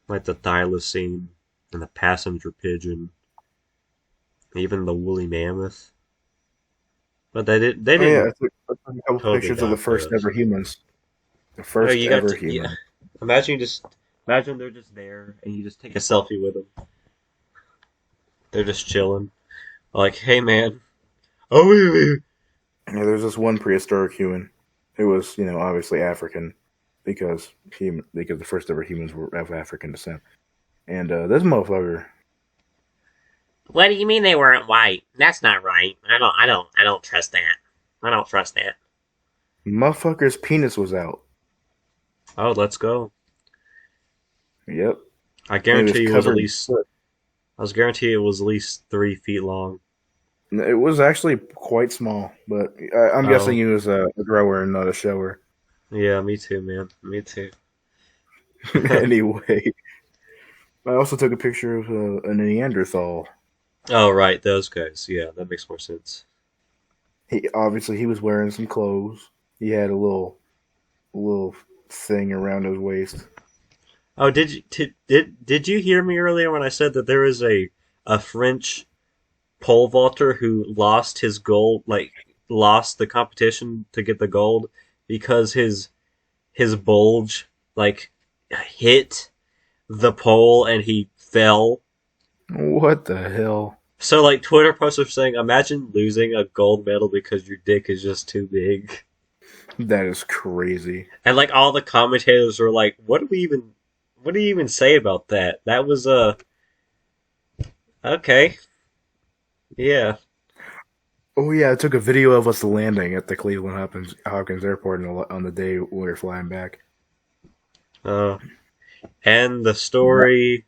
like the thylacine and the passenger pigeon, even the woolly mammoth. But they Oh yeah, didn't I took a couple totally pictures of the dock first those. ever humans. The Oh, first you got ever to human. yeah. Imagine they're just there and you just take a selfie with them. They're just chilling. Like, hey man. Oh, Yeah, there's this one prehistoric human who was, obviously African because the first ever humans were of African descent. And this motherfucker, What do you mean they weren't white? That's not right. I don't trust that. I don't trust that. motherfucker's penis was out. oh, let's go. Yep. I And it was guarantee you it was at covered in least soot. I was guarantee it was at least 3 feet long. It was actually quite small, but I'm Oh. guessing he was a grower and not a shower. Yeah, me too, man. Me too. Anyway, I also took a picture of a Neanderthal. Oh, right, those guys. Yeah, that makes more sense. He was wearing some clothes. He had a little thing around his waist. Oh, did you hear me earlier when I said that there is a French pole vaulter who lost his gold, like lost the competition to get the gold because his bulge like hit the pole and he fell. What the hell? So like Twitter posts are saying, imagine losing a gold medal because your dick is just too big. That is crazy. And like all the commentators were like, what do you even say about that? That was okay. Yeah. Oh yeah, I took a video of us landing at the Cleveland Hopkins Airport on the day we were flying back. And the story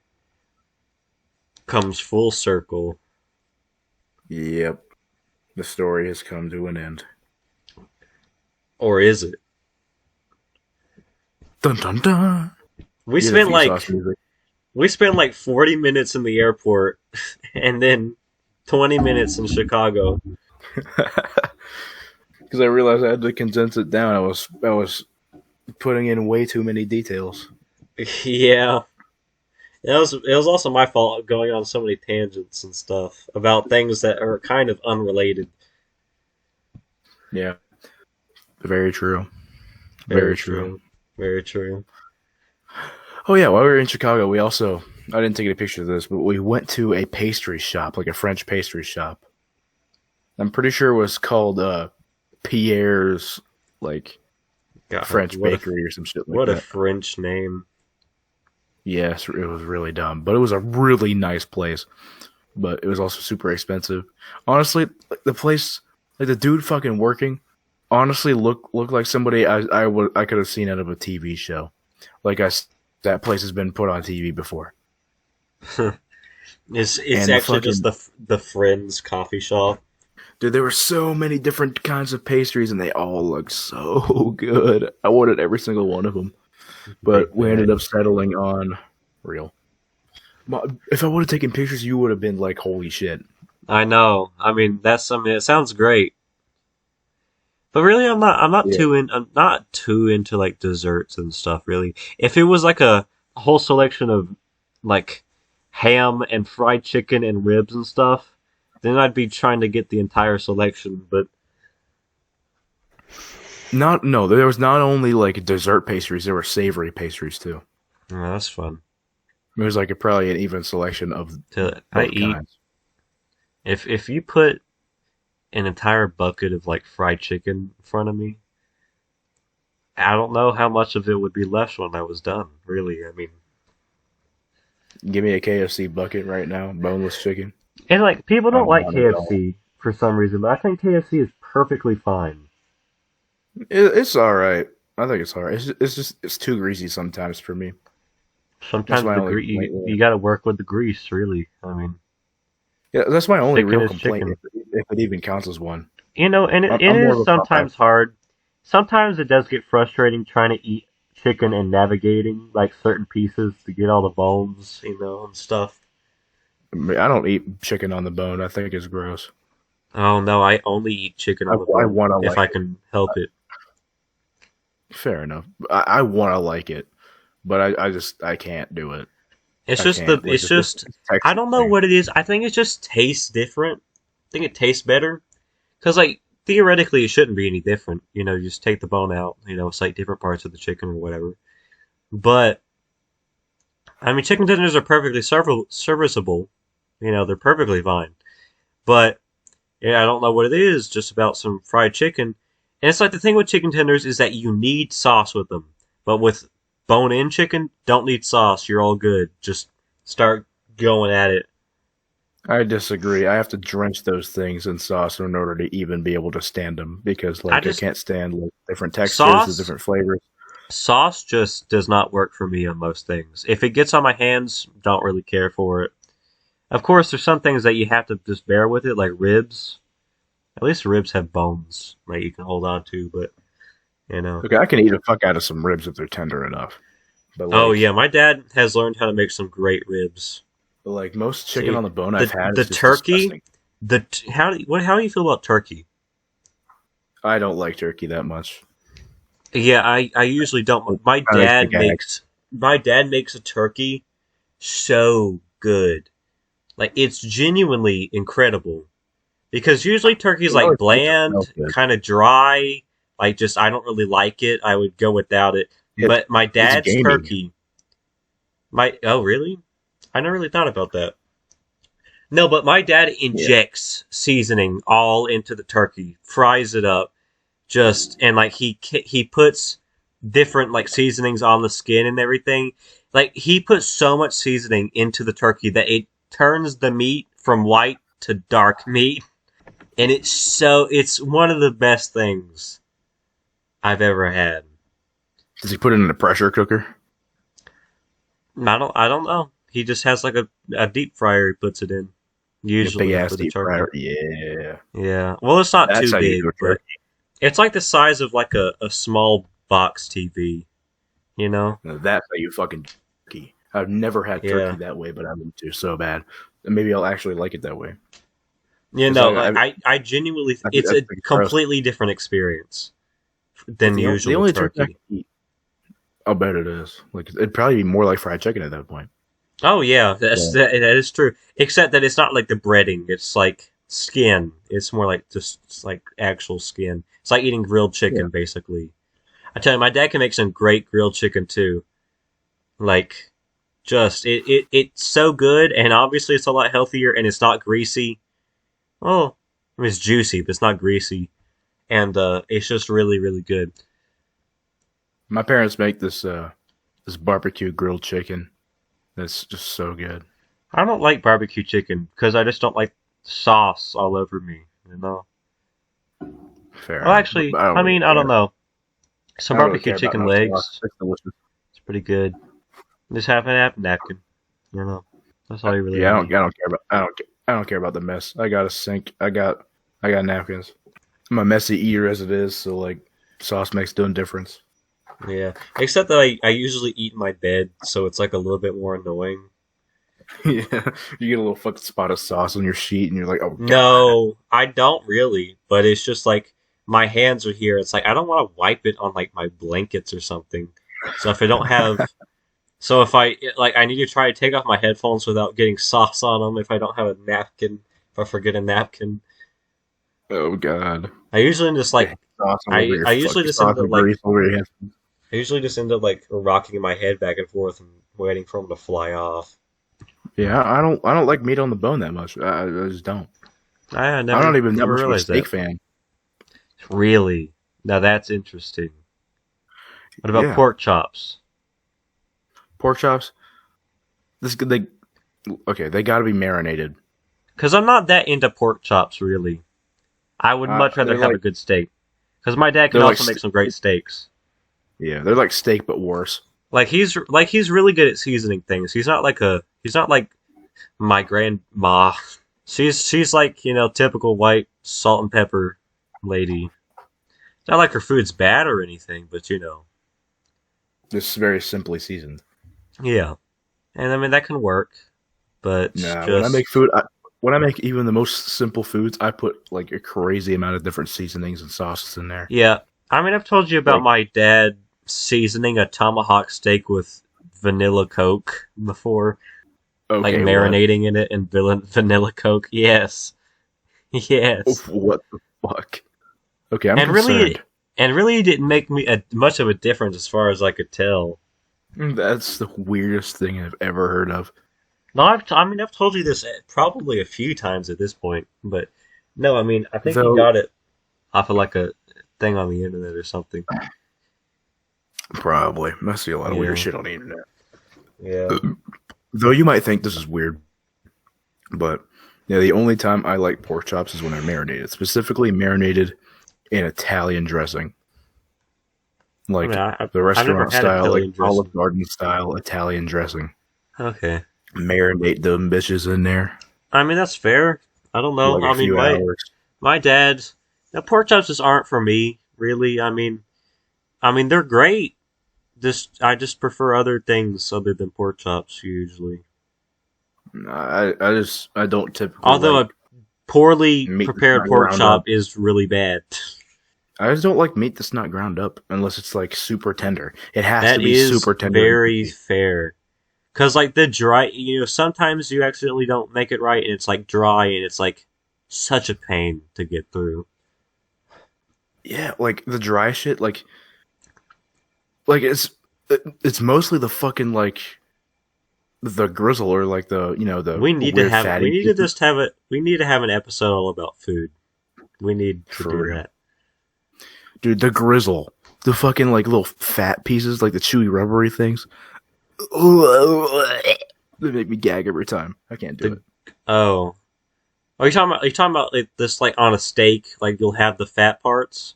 comes full circle. Yep, the story has come to an end. Or is it? Dun dun dun. We Yeah, spent the like Vsauce music. we spent like 40 minutes in the airport and then 20 minutes in Chicago. Because I realized I had to condense it down. I was putting in way too many details. Yeah. It was also my fault going on so many tangents and stuff about things that are kind of unrelated. Yeah, very true. Very true. Very true. Oh yeah, while we were in Chicago, I didn't take any pictures of this, but we went to a pastry shop, like a French pastry shop. I'm pretty sure it was called Pierre's, like God, French what bakery or some shit like what a that. French name. Yes, it was really dumb, but it was a really nice place. But it was also super expensive. Honestly, the place, like the dude fucking working, honestly looked like somebody I could have seen out of a TV show. Like that place has been put on TV before. It's And actually just the Friends coffee shop. Dude, there were so many different kinds of pastries, and they all looked so good. I wanted every single one of them, but we ended up settling on real. If I would have taken pictures, you would have been like, "Holy shit!" I know. I mean, it sounds great. But really, I'm not too into like desserts and stuff. Really, if it was like a whole selection of like ham and fried chicken and ribs and stuff, then I'd be trying to get the entire selection. But There was not only like dessert pastries, there were savory pastries too. that's fun. It was like probably an even selection of I both eat kinds. if you put an entire bucket of like fried chicken in front of me, I don't know how much of it would be left when I was done. Really, I mean, Give me a KFC bucket right now, boneless chicken. and like people don't I'm like on it all. KFC for some reason, but I think KFC is perfectly fine. It's all right. I think it's all right. It's too greasy sometimes for me. Sometimes my the only complaint, you got to work with the grease, really. I mean, Yeah, that's my only chicken real is complaint, chicken. if it even counts as one. And I'm it more of is a sometimes Popeye. hard. Sometimes it does get frustrating trying to eat chicken and navigating like certain pieces to get all the bones, and stuff. I don't eat chicken on the bone. I think it's gross. Oh no, I only eat chicken on the I bone want to if like I it. can help it. Fair enough. I want to like it, but I can't do it. It's I just can't. Like, it's just it's a texture I don't know thing. what it is. I think it just tastes different. I think it tastes better because like theoretically it shouldn't be any different. You just take the bone out. It's like different parts of the chicken or whatever. But I mean, chicken tenders are perfectly serviceable. They're perfectly fine. But yeah, I don't know what it is. Just about some fried chicken, and it's like the thing with chicken tenders is that you need sauce with them. But with bone-in chicken, don't need sauce. You're all good. Just start going at it. I disagree. I have to drench those things in sauce in order to even be able to stand them because, I I just can't stand like different textures, the sauce different flavors. sauce just does not work for me on most things. If it gets on my hands, don't really care for it. Of course, there's some things that you have to just bear with it, like ribs. At least ribs have bones that you can hold on to, but Okay, I can eat the fuck out of some ribs if they're tender enough. But Oh yeah, my dad has learned how to make some great ribs. most chicken See, on the bone the I've had the is just turkey, disgusting. how do you feel about turkey? I don't like turkey that much. Yeah, I usually don't. My Kinda makes me dad gag. my dad makes a turkey so good. Like, it's genuinely incredible. Because usually turkey's It always like makes it smell bland, good. kind of dry. Like, just, I don't really like it. I would go without it. It's, But my it's dad's gamey. turkey, oh, really? I never really thought about that. No, but my dad injects seasoning all into the turkey, fries it up, and like he puts different like seasonings on the skin and everything. Like he puts so much seasoning into the turkey that it turns the meat from white to dark meat, and it's one of the best things I've ever had. Does he put it in a pressure cooker? I don't know. He just has like a deep fryer he puts it in. Usually Big ass for the deep turkey. fryer. Yeah. Yeah. Well, it's not That's too how you big, do a but turkey. it's like the size of like a small box TV. You know? Now, that's how you fucking turkey. I've never had turkey Yeah. that way, but I want to so bad. And maybe I'll actually like it that way. You 'Cause know, I I genuinely, think it's that's a pretty gross. completely different experience than The usual only turkey I turkey. can eat, I'll bet it is. Like it'd probably be more like fried chicken at that point. Oh yeah, that is true. Except that it's not like the breading; it's like skin. It's more like just like actual skin. It's like eating grilled chicken, Yeah. basically. I tell you, my dad can make some great grilled chicken too. Like, it's so good, and obviously it's a lot healthier, and it's not greasy. Well, I mean, it's juicy, but it's not greasy, and it's just really, really good. My parents make this barbecue grilled chicken. That's just so good. I don't like barbecue chicken because I just don't like sauce all over me. You know. Fair. Well, actually, But I don't I really mean, I don't care. know. Some I don't really barbecue care about chicken no legs. sauce. It's delicious. It's pretty good. Just have a napkin. You know, that's all you really Yeah, I need. don't care about. I don't care about the mess. I got a sink. I got napkins. I'm a messy eater as it is, so like sauce makes no difference. Yeah, except that I usually eat in my bed, so it's like a little bit more annoying. Yeah, you get a little fucking spot of sauce on your sheet, and you're like, oh god. No, I don't really, but it's just like my hands are here. It's like I don't want to wipe it on like my blankets or something. So if I don't have, so if I like, I need to try to take off my headphones without getting sauce on them. If I don't have a napkin, if I forget a napkin, Oh god. I usually just like Sauce all over your I usually fucking just sauce end up and like grease over your hands. I usually just end up like rocking my head back and forth and waiting for them to fly off. Yeah, I don't like meat on the bone that much. I just don't. I I don't even that never much of a realized steak that. fan. Really? Now that's interesting. What about Yeah. pork chops? Pork chops. They got to be marinated. Because I'm not that into pork chops, really. I would much rather they're have like- a good steak. Because my dad can they're also like make some great steaks. Yeah, they're like steak but worse. Like he's really good at seasoning things. He's not like my grandma. She's like, typical white salt and pepper lady. It's not like her food's bad or anything, but Just very simply seasoned. yeah. And I mean that can work, but Nah, just when I make food, when I make even the most simple foods, I put like a crazy amount of different seasonings and sauces in there. yeah. I mean I've told you about Like- my dad seasoning a tomahawk steak with vanilla Coke before. Okay, Like marinating in it and vanilla Coke. Yes. Yes. What the fuck? Okay, I'm And concerned. really it didn't make me much of a difference as far as I could tell. That's the weirdest thing I've ever heard of. No, I've told you this probably a few times at this point, but no, I mean, I think Though- you got it off of like a thing on the internet or something. Probably. I see a lot of weird Yeah. shit on the internet. Yeah. Though you might think this is weird, but yeah, the only time I like pork chops is when they're marinated, specifically marinated in Italian dressing, like the I've never restaurant had style, Italian like Olive dressing. Garden style Italian dressing. Okay. Marinate them bitches in there. I mean, that's fair. I don't know. for like I a mean, few hours. my dad, pork chops just aren't for me, really. I mean, they're great. I just prefer other things other than pork chops usually. I don't typically. Although like, a poorly meat prepared frying pork around chop is really bad. I just don't like meat that's not ground up unless it's like super tender. It has That to be is super tender. very fair. Because, like, the dry, sometimes you accidentally don't make it right, and it's, like, dry, and it's, like, such a pain to get through. Yeah, like the dry shit, like it's mostly the fucking like the grizzle or like the the We need to weird have, fatty we need to pieces. just have it, we need to have an episode all about food. We need to For do real. that. Dude, the grizzle, the fucking like little fat pieces, like the chewy rubbery things. They make me gag every time. I can't do The, it. oh. Are you talking about like, this, like, on a steak, like, you'll have the fat parts?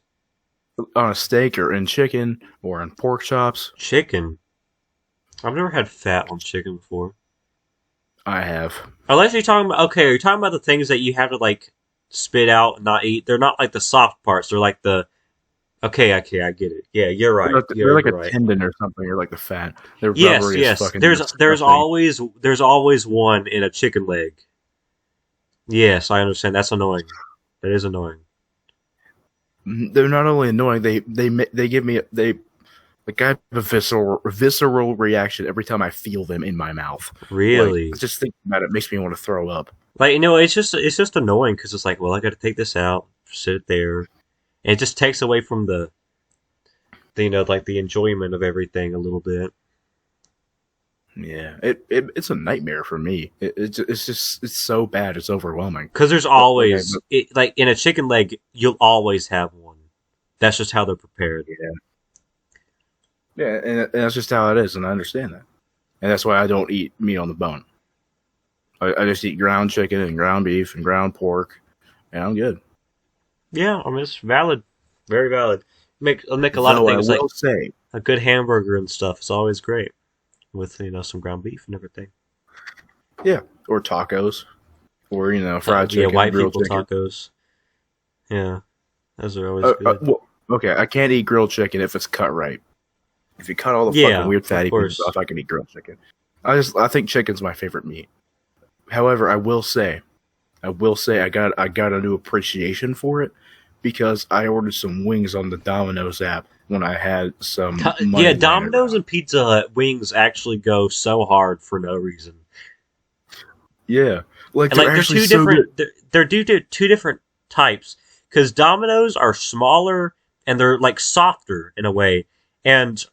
On a steak or in chicken or in pork chops. Chicken. I've never had fat on chicken before. I have. Unless you're talking about, okay, are you talking about the things that you have to, like, spit out and not eat? They're not like the soft parts. They're like the, okay, I get it. Yeah, you're right. They're like You're a right. tendon or something, or like the fat. They're Yes, rubbery as yes. fucking There's disgusting. there's always one in a chicken leg. Yes, I understand. That's annoying. That is annoying. They're not only annoying. They give me like I have a visceral reaction every time I feel them in my mouth. Like Really. just thinking about it makes me want to throw up. Like, it's just annoying because it's like, well, I got to take this out, sit it there, and it just takes away from like the enjoyment of everything a little bit. Yeah, it's a nightmare for me. It's just it's so bad. It's overwhelming. Because there's But, like, always, like in a chicken leg, you'll always have one. That's just how they're prepared. yeah, and that's just how it is, and I understand that, and that's why I don't eat meat on the bone. I just eat ground chicken and ground beef and ground pork, and I'm good. Yeah, I mean, it's valid, very valid. I'll make a lot of Though I things like will say, a good hamburger and stuff. It's always great with some ground beef and everything. yeah, or tacos, or fried Yeah, chicken, white grilled people chicken. tacos. Yeah, those are always good. Well, okay, I can't eat grilled chicken if it's cut right. If you cut all the Yeah, fucking weird of fatty pieces course. off, I can eat grilled chicken. I think chicken's my favorite meat. However, I got a new appreciation for it because I ordered some wings on the Domino's app when I had some money. Yeah, laying Domino's around. and Pizza Hut wings actually go so hard for no reason. Yeah, like And they're like they're actually two so good. different. They're due to two different types because Domino's are smaller and they're like softer in a way, and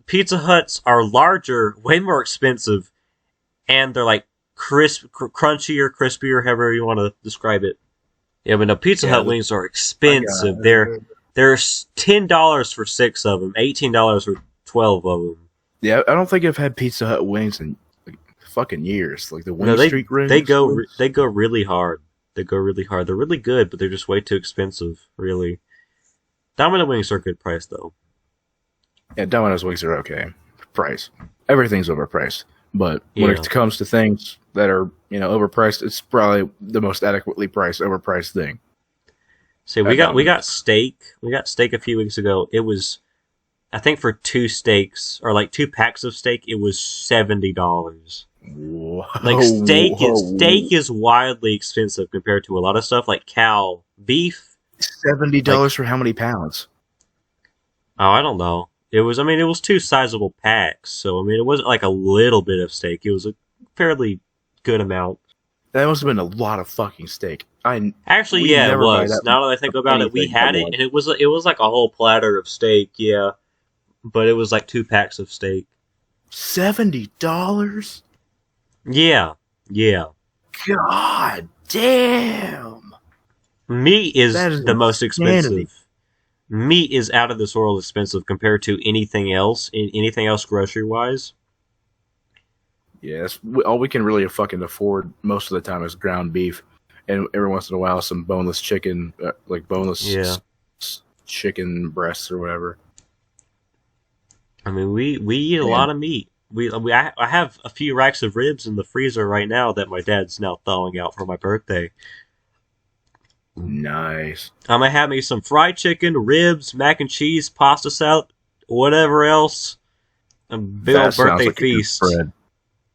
Pizza Huts are larger, way more expensive, and they're like crunchier, crispier, however you want to describe it. Yeah, but no, Pizza Yeah, Hut wings are I expensive. got They're $10 for 6 of them, $18 for 12 of them. Yeah, I don't think I've had Pizza Hut wings in like, fucking years. Like the No, Wing Street wings. they go really hard. They go really hard. They're really good, but they're just way too expensive. Really, Domino wings are a good price though. Yeah, Domino's wings are okay. Price. Everything's overpriced. But when Yeah. it comes to things that are, overpriced, it's probably the most adequately priced, overpriced thing. See, we got steak. We got steak a few weeks ago. It was, I think, for two steaks or like 2 packs of steak, it was $70. Whoa, Like whoa. steak is wildly expensive compared to a lot of stuff like cow, beef. $70 for how many pounds? Oh, I don't know. It was two sizable packs, so I mean, it wasn't like a little bit of steak. It was a fairly good amount. That must have been a lot of fucking steak. Actually, We yeah, it never buy was. that Now that I think about it, we anything had from it, one. and it was like a whole platter of steak. Yeah, but it was like 2 packs of steak. $70? Yeah, yeah. God damn. Meat is That is the most insanity. expensive. Meat is out of this world expensive compared to anything else. Anything else grocery wise. Yes, all we can really fucking afford most of the time is ground beef, and every once in a while some boneless chicken, like boneless Yeah. chicken breasts or whatever. I mean, we eat a Yeah. lot of meat. I have a few racks of ribs in the freezer right now that my dad's now thawing out for my birthday. Nice. I'm gonna have me some fried chicken, ribs, mac and cheese, pasta salad, whatever else. A big That old sounds birthday like a good feast. spread.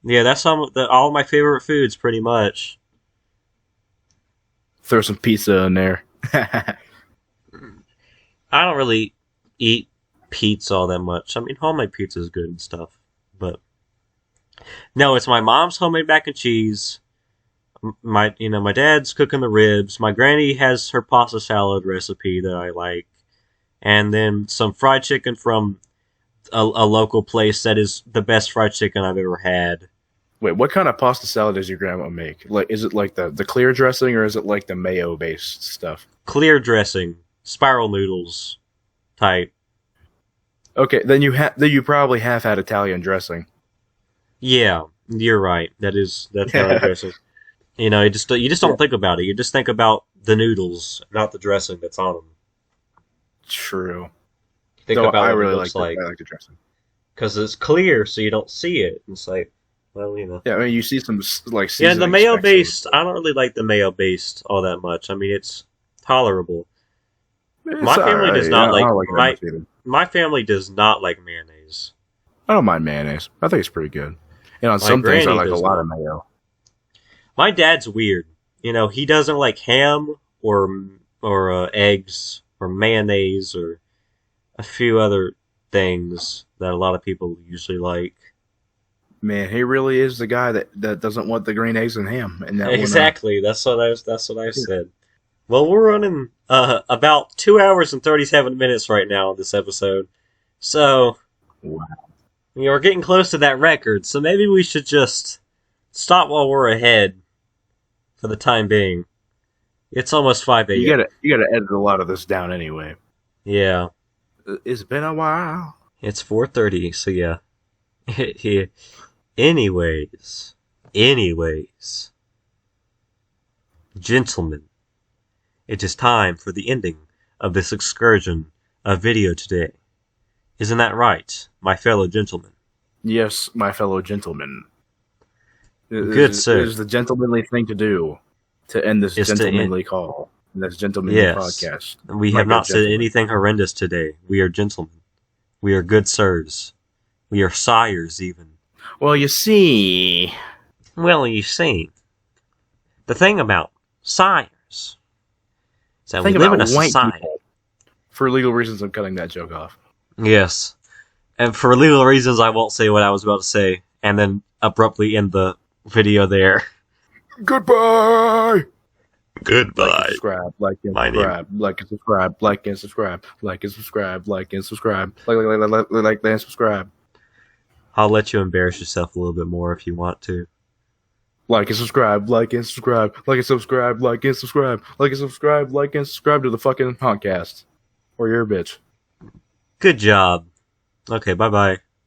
Yeah, that's all my favorite foods, pretty much. Throw some pizza in there. I don't really eat pizza all that much. I mean, homemade pizza is good and stuff, but no, it's my mom's homemade mac and cheese. My dad's cooking the ribs. My granny has her pasta salad recipe that I like, and then some fried chicken from a local place that is the best fried chicken I've ever had. Wait, what kind of pasta salad does your grandma make? Like, is it like the clear dressing, or is it like the mayo based stuff? Clear dressing, spiral noodles type. Okay, then you probably have had Italian dressing. Yeah, you're right. That's how it dresses. You know, you just don't think about it. You just think about the noodles, not the dressing that's on them. True. Think Though about I what really it like looks like I like the dressing. because it's clear, so you don't see it. It's like, well, you know. Yeah, I mean, you see some like Yeah, the seasoning mayo specks based. I don't really like the mayo based all that much. I mean, it's tolerable. It's My family does alright. not I like don't like it that much either. my family does not like mayonnaise. I don't mind mayonnaise. I think it's pretty good. And on My some things, I granny like a does lot not. of mayo. My dad's weird. You know, he doesn't like ham or eggs or mayonnaise or a few other things that a lot of people usually like. Man, he really is the guy that doesn't want the green eggs and ham. And that Exactly. That's what I said. Well, we're running about 2 hours and 37 minutes right now on this episode, so Wow. we're getting close to that record. So maybe we should just stop while we're ahead for the time being. It's almost 5 a.m. You gotta edit a lot of this down anyway. Yeah, It's been a while. it's 4:30. So yeah. Yeah. Anyways, gentlemen, it is time for the ending of this excursion of video today. Isn't that right, my fellow gentlemen? Yes, my fellow gentlemen. Good sir. It is the gentlemanly thing to do to end this Is to gentlemanly call. This gentlemanly Yes. podcast. We My have good not said gentlemen. anything horrendous today. We are gentlemen. We are good sirs. We are sires, even. Well, you see. Well, you see, the thing about sires is that we Think live in about a white society. people. For legal reasons, I'm cutting that joke off. Yes. And for legal reasons, I won't say what I was about to say, and then abruptly end the video there. Goodbye! Goodbye. Like and subscribe, like and My name- subscribe, like and subscribe, like and subscribe, like and subscribe, like and subscribe, like and subscribe, I'll let you embarrass yourself a little bit more if you want to. like and subscribe, like and subscribe, like and subscribe, like and subscribe, like and subscribe, like and subscribe to the fucking Honkcast. Or you're a bitch. Good job. Okay, bye-bye.